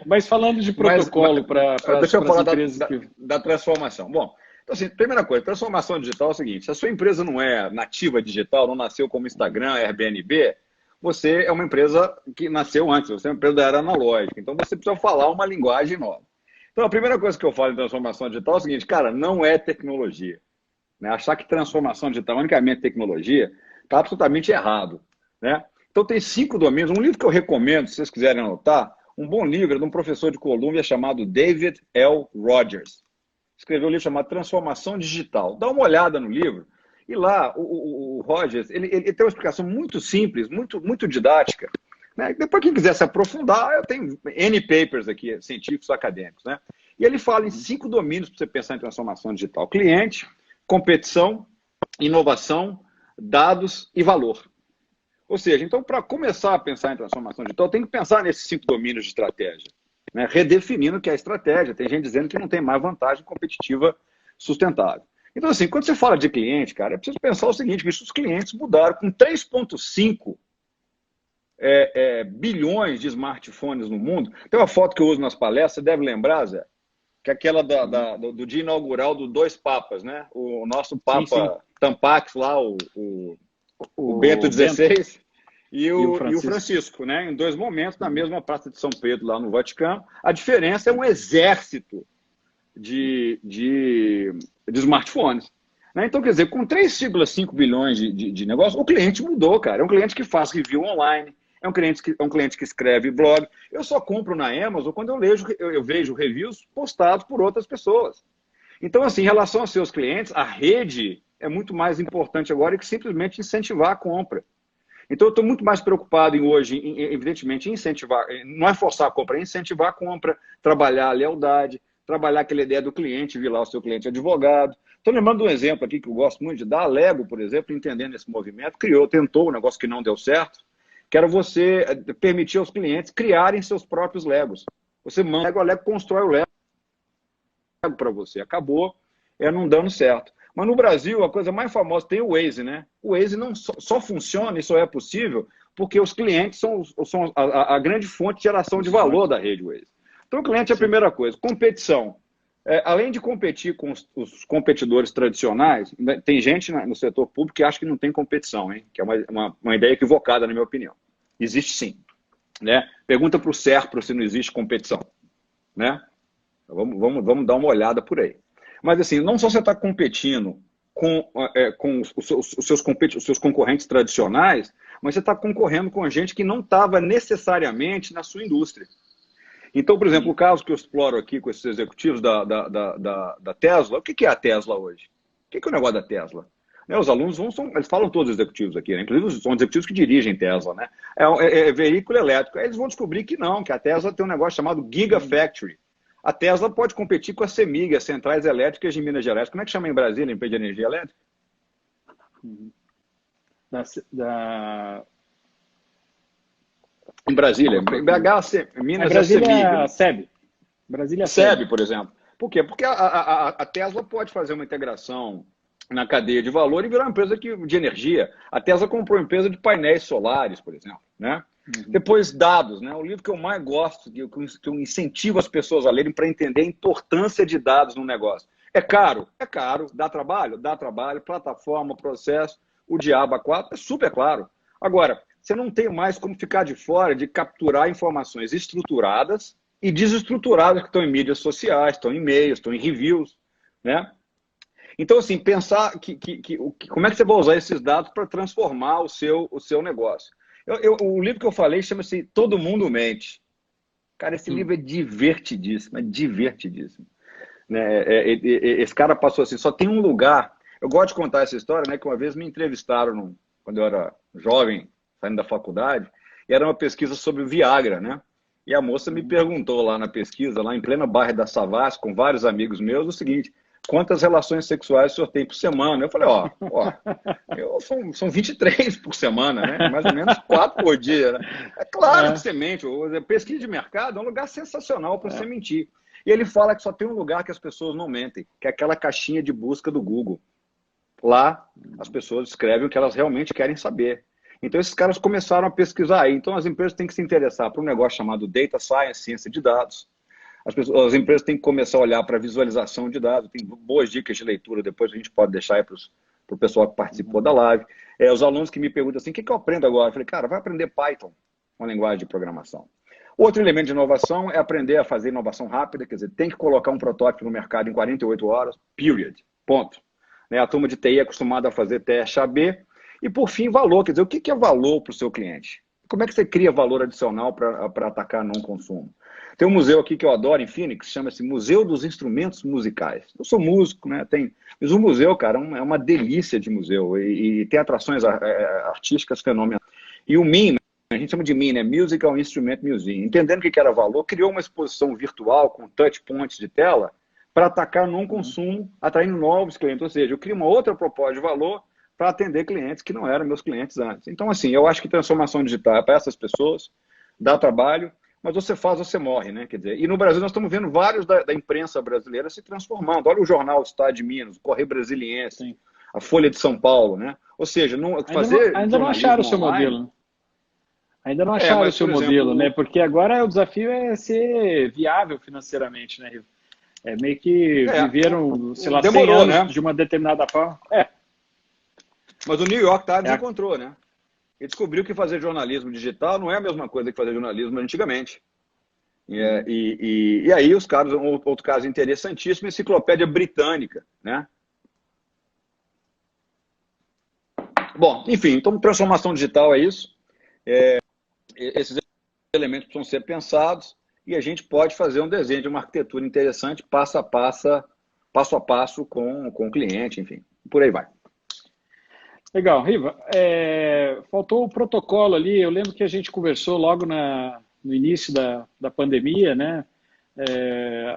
Mas falando de protocolo para deixa eu falar empresas da transformação. Bom, então, assim, primeira coisa, transformação digital é o seguinte: se a sua empresa não é nativa digital, não nasceu como Instagram, Airbnb, você é uma empresa que nasceu antes, você é uma empresa da era analógica, então você precisa falar uma linguagem nova. Então, a primeira coisa que eu falo em transformação digital é o seguinte, cara, não é tecnologia. Né? Achar que transformação digital é unicamente tecnologia está absolutamente errado. Né? Então, tem 5 domínios. Um livro que eu recomendo, se vocês quiserem anotar, um bom livro é de um professor de Colômbia chamado David L. Rogers. Escreveu um livro chamado Transformação Digital. Dá uma olhada no livro. E lá, o Rogers, ele tem uma explicação muito simples, muito didática. Né? Depois, quem quiser se aprofundar, eu tenho N papers aqui, científicos, acadêmicos. Né? E ele fala em 5 domínios para você pensar em transformação digital. Cliente, competição, inovação, dados e valor. Ou seja, então, para começar a pensar em transformação digital, tem que pensar nesses 5 domínios de estratégia. Né? Redefinindo o que é estratégia. Tem gente dizendo que não tem mais vantagem competitiva sustentável. Então, assim, quando você fala de cliente, cara, é preciso pensar o seguinte, que os clientes mudaram com 3,5 bilhões de smartphones no mundo. Tem uma foto que eu uso nas palestras, você deve lembrar, Zé, que é aquela do dia inaugural do 2 papas, né? O nosso Papa Tampax lá, o Bento XVI e o Francisco, né? Em 2 momentos, na mesma Praça de São Pedro, lá no Vaticano. A diferença é um exército de smartphones. Né? Então, quer dizer, com 3,5 bilhões de negócios, o cliente mudou, cara. É um cliente que faz review online, é um cliente que escreve blog. Eu só compro na Amazon quando eu vejo reviews postados por outras pessoas. Então, assim, em relação aos seus clientes, a rede é muito mais importante agora que simplesmente incentivar a compra. Então, eu estou muito mais preocupado evidentemente, em incentivar, não é forçar a compra, é incentivar a compra, trabalhar a lealdade, trabalhar aquela ideia do cliente, vir lá o seu cliente advogado. Estou lembrando de um exemplo aqui que eu gosto muito de dar. A Lego, por exemplo, entendendo esse movimento, tentou um negócio que não deu certo, que era você permitir aos clientes criarem seus próprios Legos. Você manda a Lego, constrói o Lego para você. Acabou não dando certo. Mas no Brasil, a coisa mais famosa tem o Waze, né? O Waze não só funciona e só é possível porque os clientes são a grande fonte de geração de valor da rede Waze. Então, o cliente é a primeira coisa. Competição. Além de competir com os competidores tradicionais, tem gente no setor público que acha que não tem competição, hein? Que é uma ideia equivocada, na minha opinião. Existe sim. Né? Pergunta para o Serpro se não existe competição. Né? Vamos dar uma olhada por aí. Mas, assim, não só você está competindo com os seus concorrentes tradicionais, mas você está concorrendo com gente que não estava necessariamente na sua indústria. Então, por exemplo, o caso que eu exploro aqui com esses executivos da Tesla, o que é a Tesla hoje? O que é o negócio da Tesla? Né, os alunos eles falam todos os executivos aqui, né? Inclusive são executivos que dirigem Tesla, né? É veículo elétrico. Aí eles vão descobrir que não, que a Tesla tem um negócio chamado Gigafactory. A Tesla pode competir com a CEMIG, as centrais elétricas de Minas Gerais. Como é que chama em Brasília, a empresa de energia elétrica? Em Brasília, Minas é CEMIG. Brasília SEB. Brasília SEB, por exemplo. Por quê? Porque a Tesla pode fazer uma integração na cadeia de valor e virar uma empresa de energia. A Tesla comprou uma empresa de painéis solares, por exemplo, né? Depois, dados, né? O livro que eu mais gosto, que eu incentivo as pessoas a lerem para entender a importância de dados no negócio. É caro, dá trabalho, plataforma, processo, o diabo a quatro, é super claro. Agora, você não tem mais como ficar de fora de capturar informações estruturadas e desestruturadas que estão em mídias sociais, estão em e-mails, estão em reviews, né? Então, assim, pensar como é que você vai usar esses dados para transformar o seu negócio. O livro que eu falei chama-se Todo Mundo Mente. Cara, esse livro é divertidíssimo, Né? Esse cara passou assim, só tem um lugar. Eu gosto de contar essa história, né? Que uma vez me entrevistaram quando eu era jovem, saindo da faculdade, e era uma pesquisa sobre o Viagra, né? E a moça me perguntou lá na pesquisa, lá em plena Barra da Savassi, com vários amigos meus, o seguinte: quantas relações sexuais o senhor tem por semana? Eu falei, são 23 por semana, né? Mais ou menos 4 por dia, né? É claro que você mente. Pesquisa de mercado é um lugar sensacional para você mentir. E ele fala que só tem um lugar que as pessoas não mentem, que é aquela caixinha de busca do Google. Lá, as pessoas escrevem o que elas realmente querem saber. Então, esses caras começaram a pesquisar. Então, as empresas têm que se interessar por um negócio chamado Data Science, ciência de dados. As empresas têm que começar a olhar para a visualização de dados. Tem boas dicas de leitura, depois a gente pode deixar aí para o pessoal que participou da live. Os alunos que me perguntam assim, o que eu aprendo agora? Eu falei, cara, vai aprender Python, uma linguagem de programação. Outro elemento de inovação é aprender a fazer inovação rápida, quer dizer, tem que colocar um protótipo no mercado em 48 horas, period, ponto. Né? A turma de TI é acostumada a fazer teste AB. E, por fim, valor, quer dizer, o que é valor para o seu cliente? Como é que você cria valor adicional para atacar não consumo? Tem um museu aqui que eu adoro em Phoenix, chama-se Museu dos Instrumentos Musicais. Eu sou músico, né? Mas o museu, cara, é uma delícia de museu e tem atrações artísticas fenomenais. E o MIM, a gente chama de MIM, né? Musical Instrument Museum. Entendendo o que era valor, criou uma exposição virtual com touch points de tela para atacar não consumo, atraindo novos clientes. Ou seja, eu crio uma outra proposta de valor para atender clientes que não eram meus clientes antes. Então, assim, eu acho que transformação digital é para essas pessoas, dá trabalho, mas você faz, você morre, né? Quer dizer, e no Brasil nós estamos vendo vários da imprensa brasileira se transformando. Olha o jornal Estado de Minas, o Correio Brasiliense, sim, a Folha de São Paulo, né? Ou seja, ainda não acharam o seu modelo. Ainda não acharam o seu modelo, né? Porque agora o desafio é ser viável financeiramente, né, Rivo? Meio que viveram, sei lá, 100 anos, né, de uma determinada forma. Mas o New York Times encontrou, né? E descobriu que fazer jornalismo digital não é a mesma coisa que fazer jornalismo antigamente. E aí os caras, outro caso interessantíssimo, a Enciclopédia Britânica, né? Bom, enfim, então transformação digital é isso. Esses elementos precisam ser pensados e a gente pode fazer um desenho de uma arquitetura interessante, passo a passo com o cliente, enfim, por aí vai. Legal, Riva. Faltou o protocolo ali. Eu lembro que a gente conversou logo no início da pandemia, né?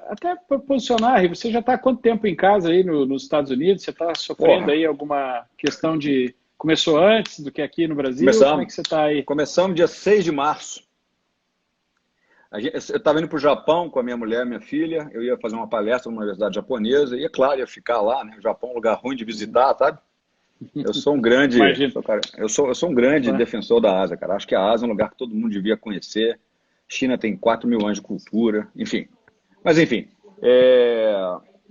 Até para posicionar, Riva, você já está há quanto tempo em casa aí nos Estados Unidos? Você está sofrendo aí alguma questão de... Começou antes do que aqui no Brasil? Começamos. Como é que você está aí? Começamos dia 6 de março. Eu estava indo para o Japão com a minha mulher e minha filha. Eu ia fazer uma palestra numa universidade japonesa. E, é claro, ia ficar lá, né? O Japão é um lugar ruim de visitar, sabe? Eu sou um grande, eu sou um grande defensor da Ásia, cara. Acho que a Ásia é um lugar que todo mundo devia conhecer. China tem 4 mil anos de cultura, enfim. Mas, enfim.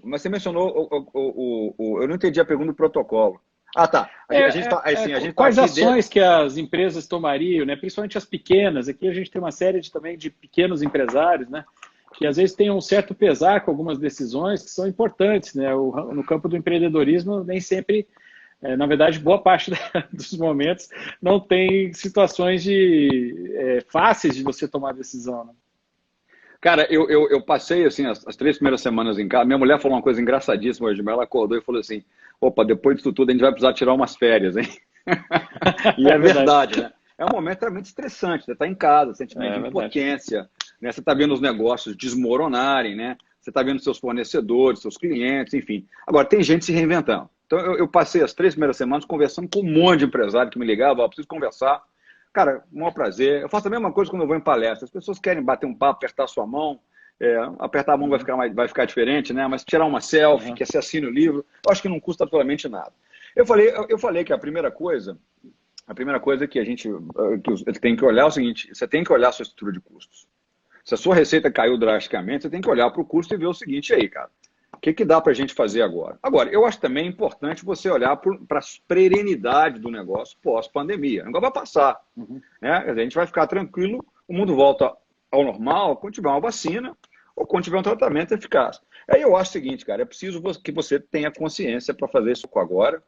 Mas você mencionou, eu não entendi a pergunta do protocolo. Ah, tá. Quais ações que as empresas tomariam, né? Principalmente as pequenas. Aqui a gente tem uma série também de pequenos empresários, né? Que às vezes tem um certo pesar com algumas decisões que são importantes, né? No campo do empreendedorismo, nem sempre... na verdade, boa parte dos momentos não tem situações fáceis de você tomar decisão. Né? Cara, eu passei assim as 3 primeiras semanas em casa. Minha mulher falou uma coisa engraçadíssima hoje, mas ela acordou e falou assim: opa, depois disso tudo a gente vai precisar tirar umas férias, hein? E é verdade, né? É um momento realmente estressante. Você está em casa, sentimento de impotência, né? Você está vendo os negócios desmoronarem, né? Você está vendo seus fornecedores, seus clientes, enfim. Agora, tem gente se reinventando. Então, eu passei as 3 primeiras semanas conversando com um monte de empresário que me ligava: ó, preciso conversar. Cara, um maior prazer. Eu faço a mesma coisa quando eu vou em palestra. As pessoas querem bater um papo, apertar sua mão. Apertar a mão vai ficar diferente, né? Mas tirar uma selfie, que você assine o livro, eu acho que não custa absolutamente nada. Eu falei que a primeira coisa que a gente tem que olhar é o seguinte: você tem que olhar a sua estrutura de custos. Se a sua receita caiu drasticamente, você tem que olhar para o custo e ver o seguinte aí, cara. O que dá para a gente fazer agora? Agora, eu acho também importante você olhar para a perenidade do negócio pós-pandemia. O negócio vai passar. Né? A gente vai ficar tranquilo, o mundo volta ao normal quando tiver uma vacina ou quando tiver um tratamento eficaz. Aí eu acho o seguinte, cara, é preciso que você tenha consciência para fazer isso agora,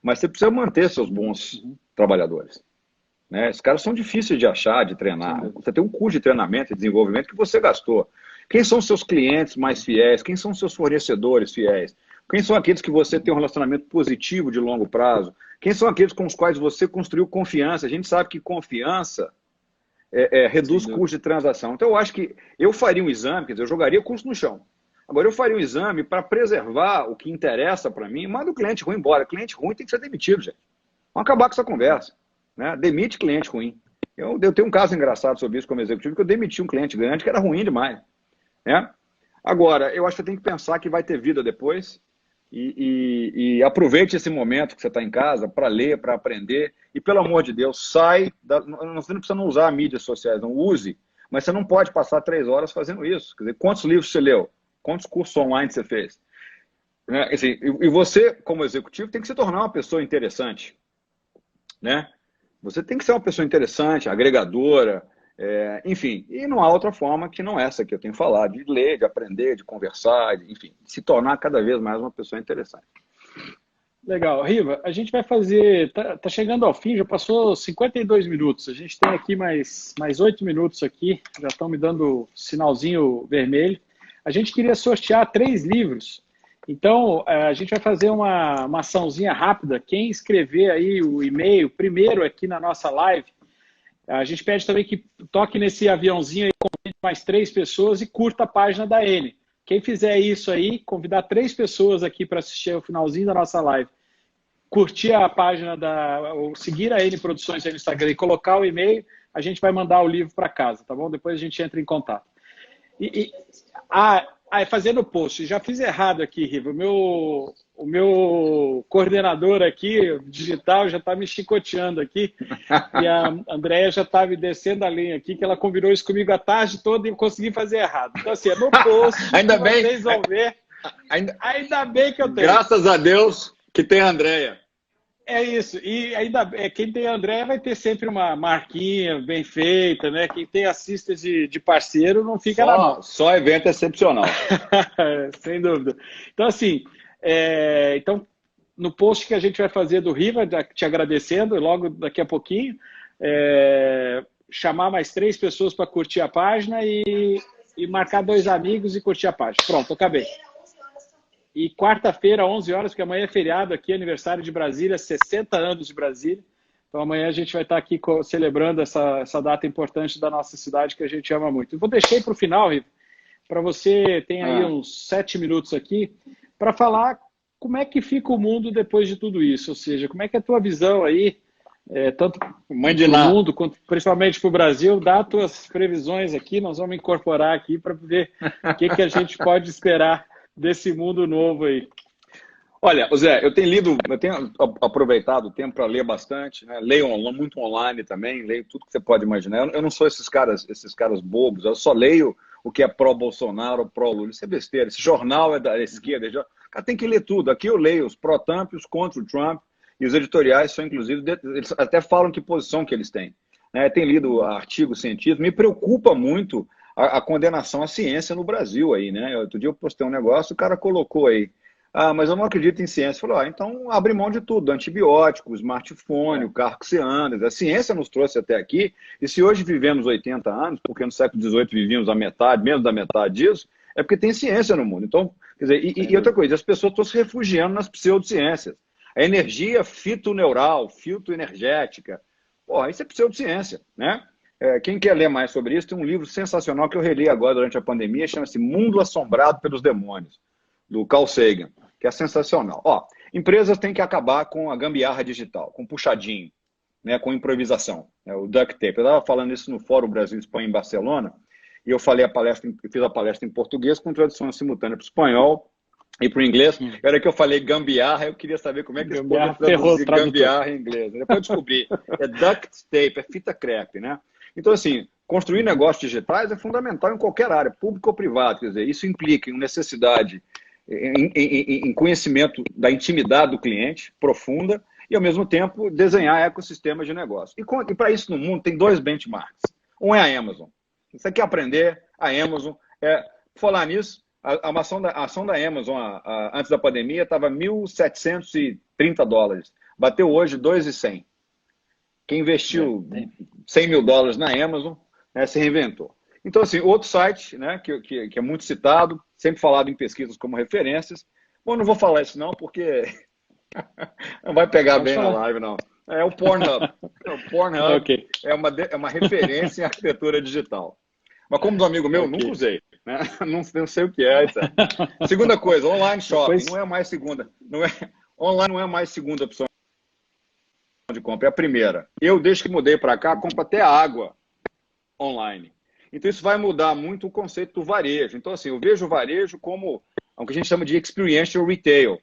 mas você precisa manter seus bons trabalhadores. Né? Esses caras são difíceis de achar, de treinar. Você tem um custo de treinamento e desenvolvimento que você gastou. Quem são seus clientes mais fiéis? Quem são seus fornecedores fiéis? Quem são aqueles que você tem um relacionamento positivo de longo prazo? Quem são aqueles com os quais você construiu confiança? A gente sabe que confiança reduz custo de transação. Então, eu acho que eu faria um exame, quer dizer, eu jogaria o custo no chão. Agora, eu faria um exame para preservar o que interessa para mim, manda o cliente ruim embora. Cliente ruim tem que ser demitido, gente. Vamos acabar com essa conversa. Né? Demite cliente ruim. Eu tenho um caso engraçado sobre isso como executivo, que eu demiti um cliente grande que era ruim demais. Né? Agora, eu acho que você tem que pensar que vai ter vida depois e aproveite esse momento que você está em casa para ler, para aprender e, pelo amor de Deus, você não precisa não usar mídias sociais, não use, mas você não pode passar 3 horas fazendo isso. Quer dizer, quantos livros você leu? Quantos cursos online você fez? Né? Assim, e você, como executivo, tem que se tornar uma pessoa interessante. Né? Você tem que ser uma pessoa interessante, agregadora, enfim, e não há outra forma que não essa que eu tenho falado, de ler, de aprender, de conversar, enfim, de se tornar cada vez mais uma pessoa interessante. Legal. Riva, a gente vai fazer, tá chegando ao fim, já passou 52 minutos, a gente tem aqui mais 8 minutos aqui, já estão me dando sinalzinho vermelho. A gente queria sortear 3 livros, então a gente vai fazer uma açãozinha rápida. Quem escrever aí o e-mail primeiro aqui na nossa live, a gente pede também que toque nesse aviãozinho aí, convide mais 3 pessoas e curta a página da N. Quem fizer isso aí, convidar 3 pessoas aqui para assistir ao finalzinho da nossa live, curtir a página ou seguir a N Produções aí no Instagram e colocar o e-mail, a gente vai mandar o livro para casa, tá bom? Depois a gente entra em contato. Fazendo o post, já fiz errado aqui, Riva. O meu coordenador aqui, digital, já está me chicoteando aqui. E a Andréia já está me descendo a linha aqui, que ela combinou isso comigo a tarde toda e eu consegui fazer errado. Então, assim, no post, ainda bem, vocês vão ver. Ainda bem que eu tenho. Graças a Deus que tem a Andréia. É isso. E ainda quem tem a Andréia vai ter sempre uma marquinha bem feita, né? Quem tem assistência de parceiro não fica na mão. Só evento excepcional. Sem dúvida. Então, assim, então, no post que a gente vai fazer do Riva, te agradecendo, logo daqui a pouquinho, chamar mais 3 pessoas para curtir a página e marcar 2 amigos e curtir a página. Pronto, acabei. E quarta-feira, 11 horas, porque amanhã é feriado aqui, aniversário de Brasília, 60 anos de Brasília. Então amanhã a gente vai estar aqui celebrando essa data importante da nossa cidade que a gente ama muito. Eu vou deixar para o final, Riva, para você, tem aí uns 7 minutos aqui, para falar como é que fica o mundo depois de tudo isso. Ou seja, como é que é a tua visão aí, tanto para o mundo, quanto principalmente para o Brasil, dá as tuas previsões aqui, nós vamos incorporar aqui para ver o que a gente pode esperar desse mundo novo aí. Olha, Zé, eu tenho aproveitado o tempo para ler bastante, né? Leio muito online também, leio tudo que você pode imaginar. Eu não sou esses caras bobos, eu só leio o que é pró-Bolsonaro, pró-Lula. Isso é besteira, esse jornal é da esquerda. O cara tem que ler tudo. Aqui eu leio os pró-Trump e os contra o Trump, e os editoriais são, inclusive, eles até falam que posição que eles têm. Né? Tem lido artigos científicos, me preocupa muito a condenação à ciência no Brasil aí, né? Outro dia eu postei um negócio, o cara colocou aí, Ah, mas eu não acredito em ciência. Falou, então abre mão de tudo, antibiótico, smartphone, o carro que você anda. A ciência nos trouxe até aqui, e se hoje vivemos 80 anos, porque no século XVIII vivíamos a metade, menos da metade disso, é porque tem ciência no mundo. Então, quer dizer, e outra coisa, as pessoas estão se refugiando nas pseudociências. A energia fitoneural, fitoenergética, pô, isso é pseudociência, né? Quem quer ler mais sobre isso, tem um livro sensacional que eu reli agora durante a pandemia, chama-se Mundo Assombrado pelos Demônios, do Carl Sagan, que é sensacional. Ó, empresas têm que acabar com a gambiarra digital, com puxadinho, né, com improvisação, né, o duct tape. Eu estava falando isso no Fórum Brasil Espanha em Barcelona, e eu fiz a palestra em português com tradução simultânea para o espanhol e para o inglês. Era que eu falei gambiarra, eu queria saber como é que eles podem traduzir gambiarra em inglês. Depois eu descobri, é duct tape, é fita crepe, né? Então, assim, construir negócios digitais é fundamental em qualquer área, público ou privado. Quer dizer, isso implica em necessidade, em conhecimento da intimidade do cliente, profunda, e, ao mesmo tempo, desenhar ecossistemas de negócio. E para isso, no mundo, tem dois benchmarks. Um é a Amazon. Você quer aprender, a Amazon. Falar nisso, a ação da Amazon antes da pandemia estava $1.730. Bateu hoje 2.100. Quem investiu $100 mil na Amazon, né, se reinventou. Então, assim, outro site, né, que é muito citado, sempre falado em pesquisas como referências. Bom, não vou falar isso não, porque não vai pegar bem na live, não. É o Pornhub. O Pornhub Okay. é uma referência em arquitetura digital. Mas como do amigo meu, nunca usei. Né? Não sei o que é. Etc. Segunda coisa, online shopping. Não é mais segunda. Online não é mais segunda opção de compra, é a primeira. Eu, desde que mudei para cá, compro até água online. Então, isso vai mudar muito o conceito do varejo. Então, assim, eu vejo o varejo como o que a gente chama de experiential retail.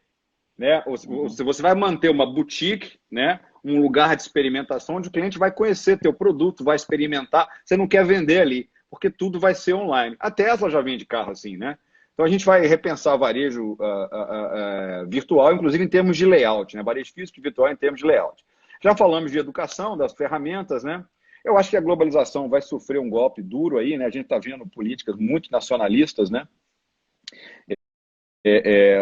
Né? Você vai manter uma boutique, né? Um lugar de experimentação onde o cliente vai conhecer teu produto, vai experimentar. Você não quer vender ali, porque tudo vai ser online. A Tesla já vende carro assim, né? Então, a gente vai repensar o varejo virtual, inclusive em termos de layout, né? Varejo físico e virtual em termos de layout. Já falamos de educação, das ferramentas, né? Eu acho que a globalização vai sofrer um golpe duro aí, né? A gente está vendo políticas muito nacionalistas, né?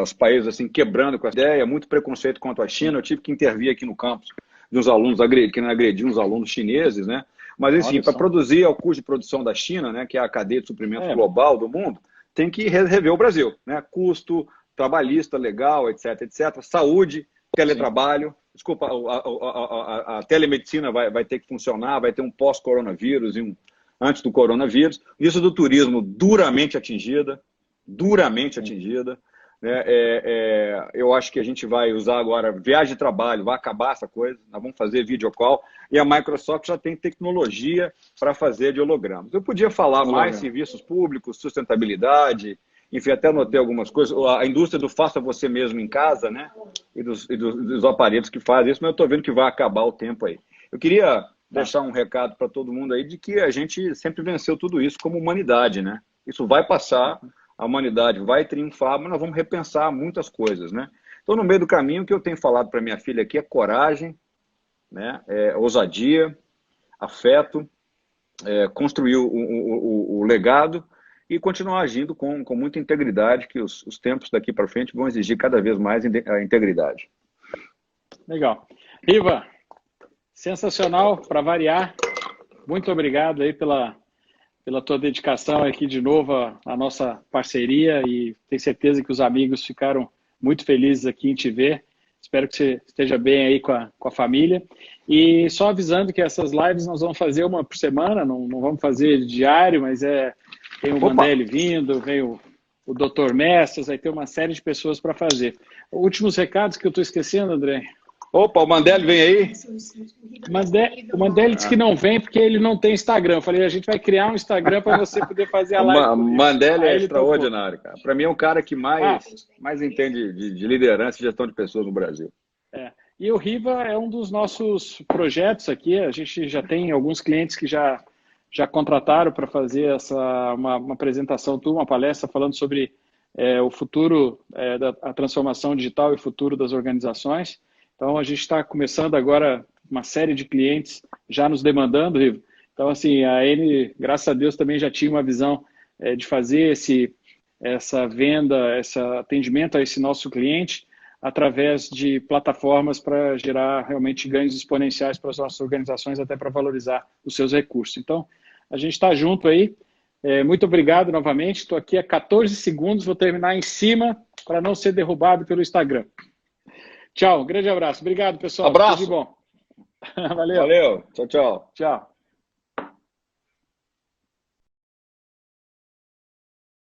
Os países assim quebrando com essa ideia, muito preconceito contra a China. Eu tive que intervir aqui no campus de uns alunos que agrediam uns alunos chineses, né? Mas, enfim, para produzir ao custo de produção da China, né? Que é a cadeia de suprimento global do mundo, tem que rever o Brasil, né? Custo, trabalhista, legal, etc, etc. Saúde, teletrabalho. Desculpa, a telemedicina vai ter que funcionar, vai ter um pós-coronavírus e um antes do coronavírus. Isso do turismo duramente atingida. Né? Eu acho que a gente vai usar agora viagem de trabalho, vai acabar essa coisa, nós vamos fazer video call, e a Microsoft já tem tecnologia para fazer de hologramas. Eu podia falar mais serviços públicos, sustentabilidade, enfim, até anotei algumas coisas, a indústria do faça você mesmo em casa, né? E dos aparelhos que fazem isso, mas eu estou vendo que vai acabar o tempo aí. Eu queria deixar um recado para todo mundo aí de que a gente sempre venceu tudo isso como humanidade, né? Isso vai passar, a humanidade vai triunfar, mas nós vamos repensar muitas coisas, né? Então, no meio do caminho, o que eu tenho falado para minha filha aqui é coragem, né? Ousadia, afeto, construir o legado e continuar agindo com muita integridade, que os tempos daqui para frente vão exigir cada vez mais a integridade. Legal. Riva, sensacional, para variar. Muito obrigado aí pela tua dedicação aqui de novo à nossa parceria, e tenho certeza que os amigos ficaram muito felizes aqui em te ver. Espero que você esteja bem aí com a família. E só avisando que essas lives nós vamos fazer uma por semana, não vamos fazer diário, mas tem o Mandelli vindo, vem o Dr. Mestras, vai ter uma série de pessoas para fazer. Últimos recados que eu estou esquecendo, André. Opa, o Mandelli vem aí? O Mandelli disse que não vem porque ele não tem Instagram. Eu falei, a gente vai criar um Instagram para você poder fazer a live. O Mandelli é extraordinário, cara. Para mim é um cara que mais entende de liderança e gestão de pessoas no Brasil. E o Riva é um dos nossos projetos aqui. A gente já tem alguns clientes que já contrataram para fazer uma apresentação, uma palestra falando sobre o futuro da transformação digital e o futuro das organizações. Então, a gente está começando agora uma série de clientes já nos demandando, Riva. Então, assim, a Eni, graças a Deus, também já tinha uma visão de fazer essa venda, esse atendimento a esse nosso cliente através de plataformas para gerar realmente ganhos exponenciais para as nossas organizações, até para valorizar os seus recursos. Então, a gente está junto aí. Muito obrigado novamente. Estou aqui há 14 segundos, vou terminar em cima para não ser derrubado pelo Instagram. Tchau, um grande abraço. Obrigado, pessoal. Abraço. Tudo de bom. Valeu. Valeu. Tchau, tchau. Tchau.